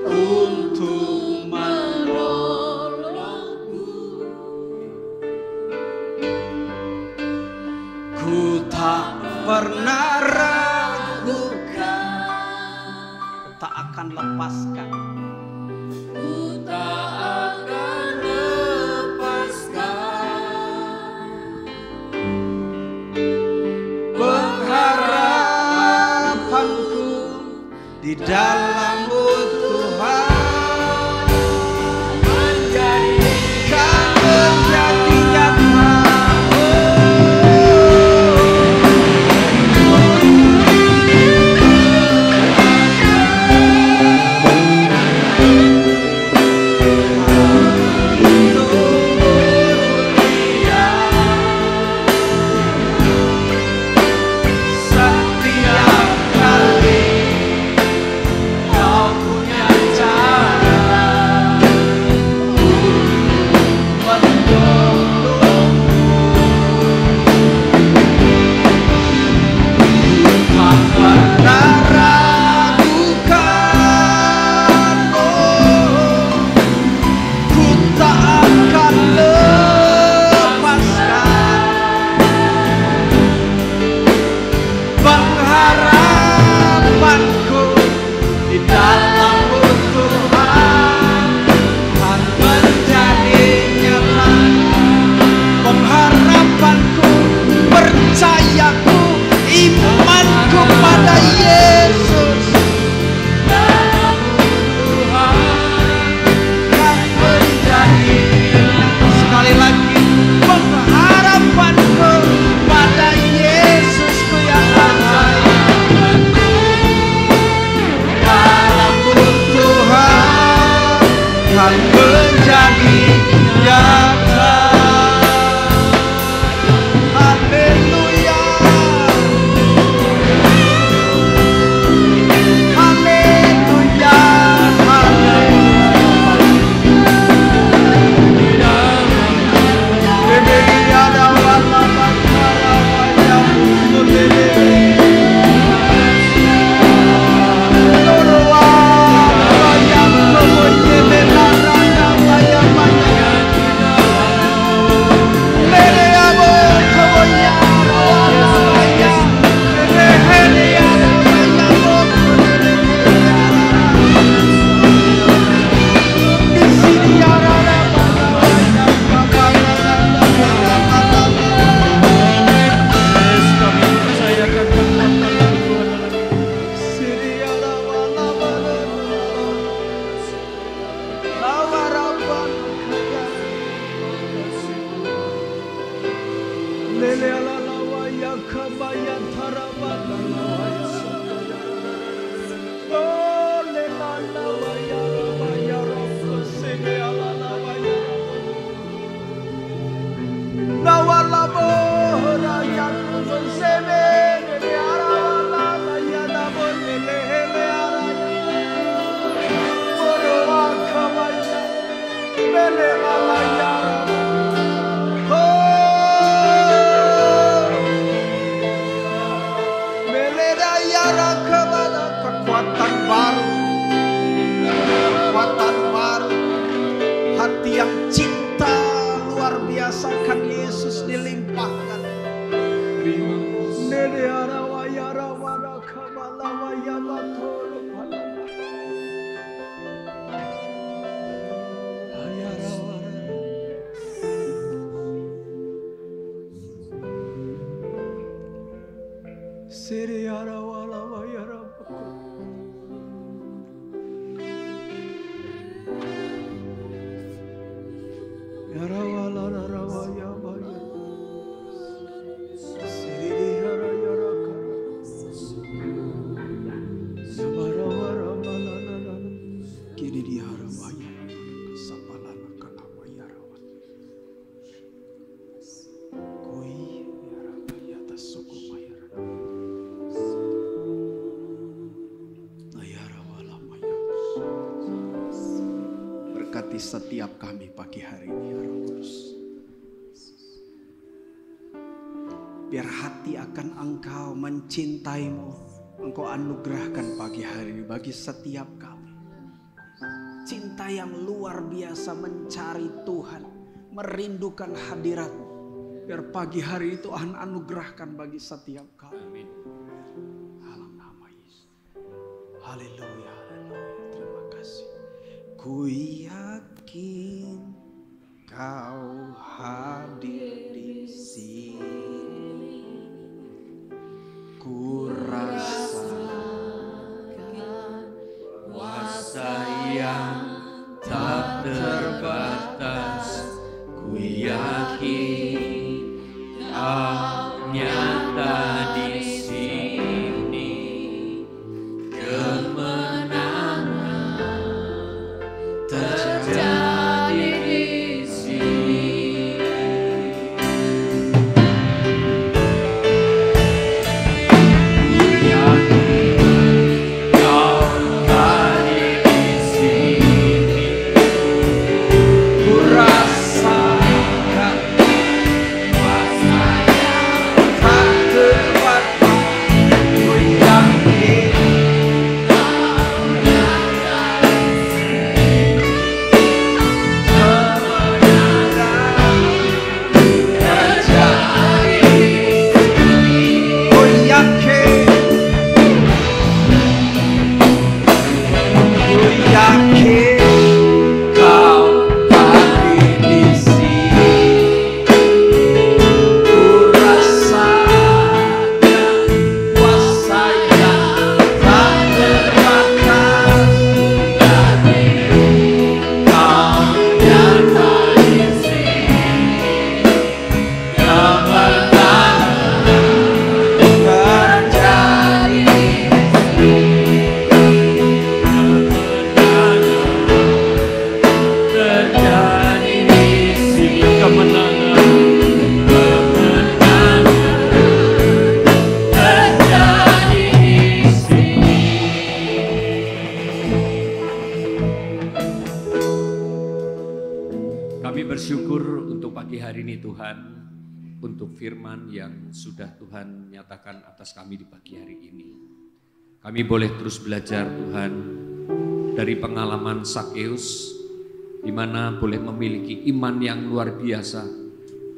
untuk menolongku. Ku tak pernah ragukan, tak akan lepaskan. Ku tak akan lepaskan pengharapanku di dalam-Mu Tuhan menjadikan menjadi nyata. merasakan Yesus dilimpahkan. Berkati setiap kami pagi hari ini, ya Roh Kudus. Biar hati akan Engkau, mencintaimu, Engkau anugerahkan pagi hari ini bagi setiap kami. Cinta yang luar biasa mencari Tuhan, merindukan hadirat-Mu. Biar pagi hari itu Tuhan anugerahkan bagi setiap kami. Dalam nama Yesus. Haleluya, haleluya. Terima kasih. Ku yakin Kau hadir di sini. Ku rasakan kuasa yang tak terbatas. Ku yakin Kau nyata di sini. Terjadi di sini. Yakin Kau hadir di sini. Ku rasakan kuasa yang tak terbatas. Ku yakin firman yang sudah Tuhan nyatakan atas kami di pagi hari ini. Kami boleh terus belajar Tuhan dari pengalaman Sakeus, di mana boleh memiliki iman yang luar biasa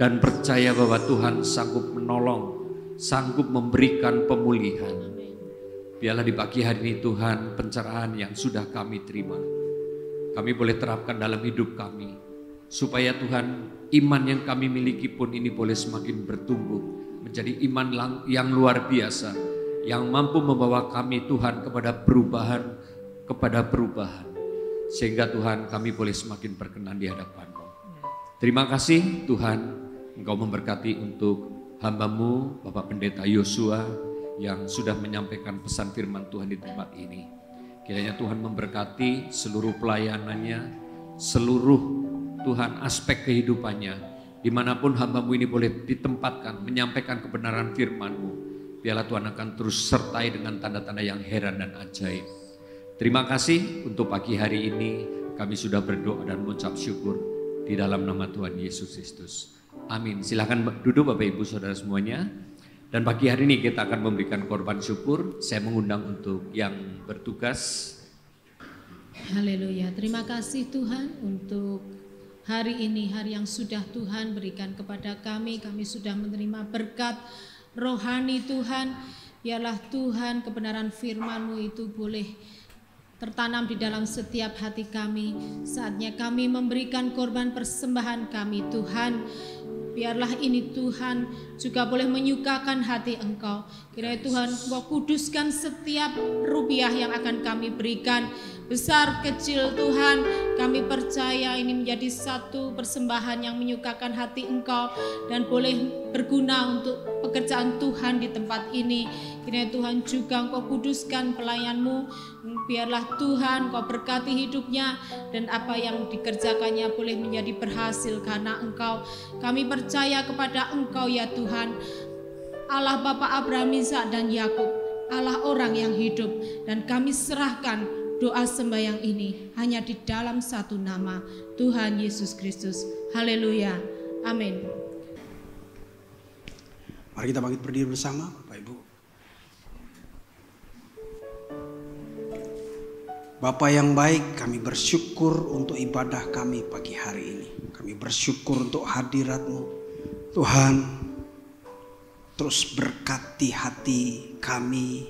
dan percaya bahwa Tuhan sanggup menolong, sanggup memberikan pemulihan. Biarlah di pagi hari ini Tuhan pencerahan yang sudah kami terima, kami boleh terapkan dalam hidup kami, supaya Tuhan iman yang kami miliki pun ini boleh semakin bertumbuh menjadi iman yang luar biasa, yang mampu membawa kami Tuhan kepada perubahan, sehingga Tuhan kami boleh semakin berkenan di hadapan-Mu. Terima kasih Tuhan, Engkau memberkati untuk hamba-Mu Bapak Pendeta Yosua yang sudah menyampaikan pesan firman Tuhan di tempat ini. Kiranya Tuhan memberkati seluruh pelayanannya, seluruh Tuhan aspek kehidupannya, dimanapun hamba-Mu ini boleh ditempatkan, menyampaikan kebenaran firman-Mu. Biarlah Tuhan akan terus sertai dengan tanda-tanda yang heran dan ajaib. Terima kasih untuk pagi hari ini, kami sudah berdoa dan mengucap syukur di dalam nama Tuhan Yesus Kristus. Amin. Silakan duduk Bapak Ibu Saudara semuanya. Dan pagi hari ini kita akan memberikan korban syukur. Saya mengundang untuk yang bertugas. Haleluya. Terima kasih Tuhan untuk hari ini, hari yang sudah Tuhan berikan kepada kami. Kami sudah menerima berkat rohani Tuhan. Biarlah Tuhan kebenaran firman-Mu itu boleh tertanam di dalam setiap hati kami. Saatnya kami memberikan korban persembahan kami Tuhan. Biarlah ini Tuhan juga boleh menyukakan hati Engkau. Kiranya Tuhan Engkau kuduskan setiap rupiah yang akan kami berikan. Besar kecil Tuhan, kami percaya ini menjadi satu persembahan yang menyukakan hati Engkau dan boleh berguna untuk pekerjaan Tuhan di tempat ini. Kiranya Tuhan juga Engkau kuduskan pelayan-Mu. Biarlah Tuhan Engkau berkati hidupnya dan apa yang dikerjakannya boleh menjadi berhasil karena Engkau. Kami percaya kepada Engkau ya Tuhan, Allah Bapa Abraham, Ishak dan Yakub, Allah orang yang hidup, dan kami serahkan doa sembahyang ini hanya di dalam satu nama, Tuhan Yesus Kristus. Haleluya. Amin. Mari kita bangkit berdiri bersama, Bapak Ibu. Bapa yang baik, kami bersyukur untuk ibadah kami pagi hari ini. Kami bersyukur untuk hadirat-Mu. Tuhan, terus berkati hati kami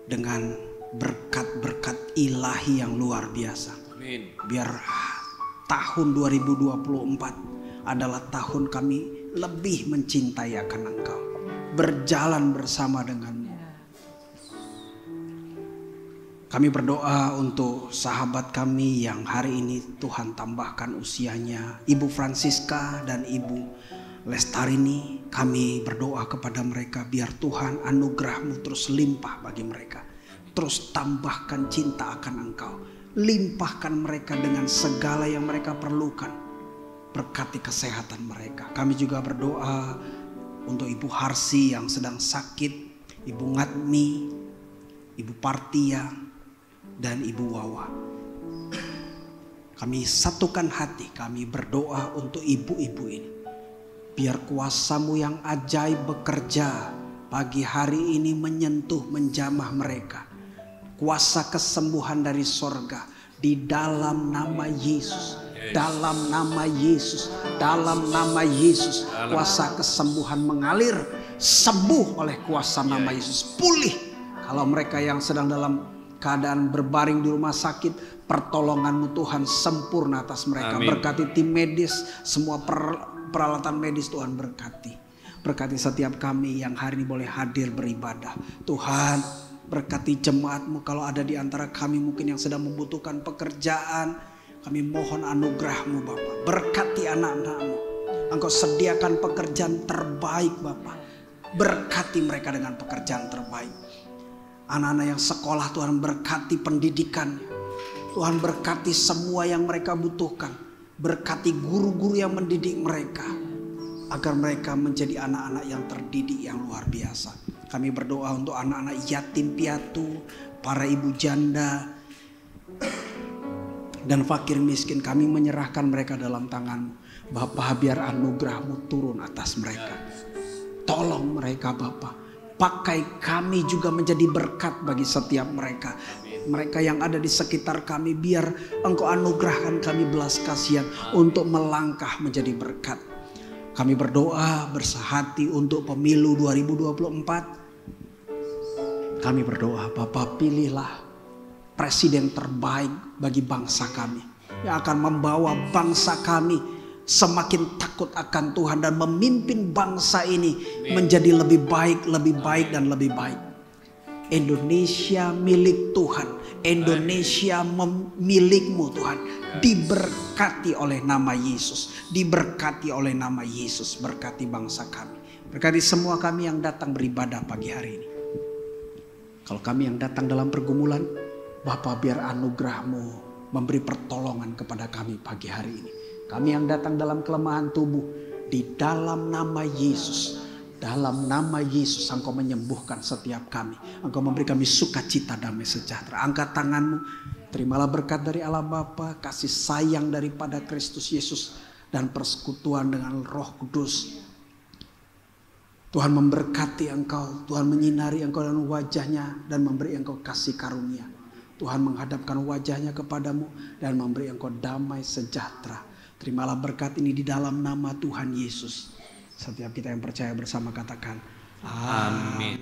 dengan berkat-berkat ilahi yang luar biasa. Amin. Biar tahun 2024 adalah tahun kami lebih mencintai akan Engkau, berjalan bersama dengan-Mu. Kami berdoa untuk sahabat kami yang hari ini Tuhan tambahkan usianya, Ibu Francisca dan Ibu Lestarini. Kami berdoa kepada mereka biar Tuhan anugerah-Mu terus limpah bagi mereka. Terus tambahkan cinta akan Engkau. Limpahkan mereka dengan segala yang mereka perlukan. Berkati kesehatan mereka. Kami juga berdoa untuk Ibu Harsi yang sedang sakit, Ibu Ngatmi, Ibu Partia, dan Ibu Wawa. Kami satukan hati, kami berdoa untuk ibu-ibu ini. Biar kuasa-Mu yang ajaib bekerja pagi hari ini menyentuh, menjamah mereka. Kuasa kesembuhan dari sorga di dalam nama Yesus. Dalam nama Yesus. Dalam nama Yesus. Kuasa kesembuhan mengalir. Sembuh oleh kuasa nama Yesus. Pulih. Kalau mereka yang sedang dalam keadaan berbaring di rumah sakit, pertolongan-Mu Tuhan sempurna atas mereka. Amin. Berkati tim medis, semua peralatan medis Tuhan berkati. Berkati setiap kami yang hari ini boleh hadir beribadah. Tuhan, berkati jemaat-Mu. Kalau ada di antara kami mungkin yang sedang membutuhkan pekerjaan, kami mohon anugerah-Mu Bapa. Berkati anak-anak-Mu. Engkau sediakan pekerjaan terbaik Bapa. Berkati mereka dengan pekerjaan terbaik. Anak-anak yang sekolah Tuhan berkati pendidikannya. Tuhan berkati semua yang mereka butuhkan. Berkati guru-guru yang mendidik mereka. Agar mereka menjadi anak-anak yang terdidik yang luar biasa. Kami berdoa untuk anak-anak yatim piatu, para ibu janda, dan fakir miskin. Kami menyerahkan mereka dalam tangan-Mu. Bapa, biar anugerah-Mu turun atas mereka. Tolong mereka Bapa. Pakai kami juga menjadi berkat bagi setiap mereka. Mereka yang ada di sekitar kami, biar Engkau anugerahkan kami belas kasihan untuk melangkah menjadi berkat. Kami berdoa bersahati untuk pemilu 2024. Kami berdoa, Bapa, pilihlah presiden terbaik bagi bangsa kami. Yang akan membawa bangsa kami semakin takut akan Tuhan dan memimpin bangsa ini menjadi lebih baik, dan lebih baik. Indonesia milik Tuhan. Indonesia milik-Mu Tuhan. Diberkati oleh nama Yesus. Diberkati oleh nama Yesus. Berkati bangsa kami. Berkati semua kami yang datang beribadah pagi hari ini. Kalau kami yang datang dalam pergumulan, Bapa, biar anugerah-Mu memberi pertolongan kepada kami pagi hari ini. Kami yang datang dalam kelemahan tubuh, di dalam nama Yesus. Dalam nama Yesus Engkau menyembuhkan setiap kami. Engkau memberi kami sukacita, damai sejahtera. Angkat tangan-Mu. Terimalah berkat dari Allah Bapa, kasih sayang daripada Kristus Yesus, dan persekutuan dengan Roh Kudus. Tuhan memberkati engkau. Tuhan menyinari engkau dengan wajahnya dan memberi engkau kasih karunia. Tuhan menghadapkan wajahnya kepadamu dan memberi engkau damai sejahtera. Terimalah berkat ini di dalam nama Tuhan Yesus. Setiap kita yang percaya bersama katakan, Amin.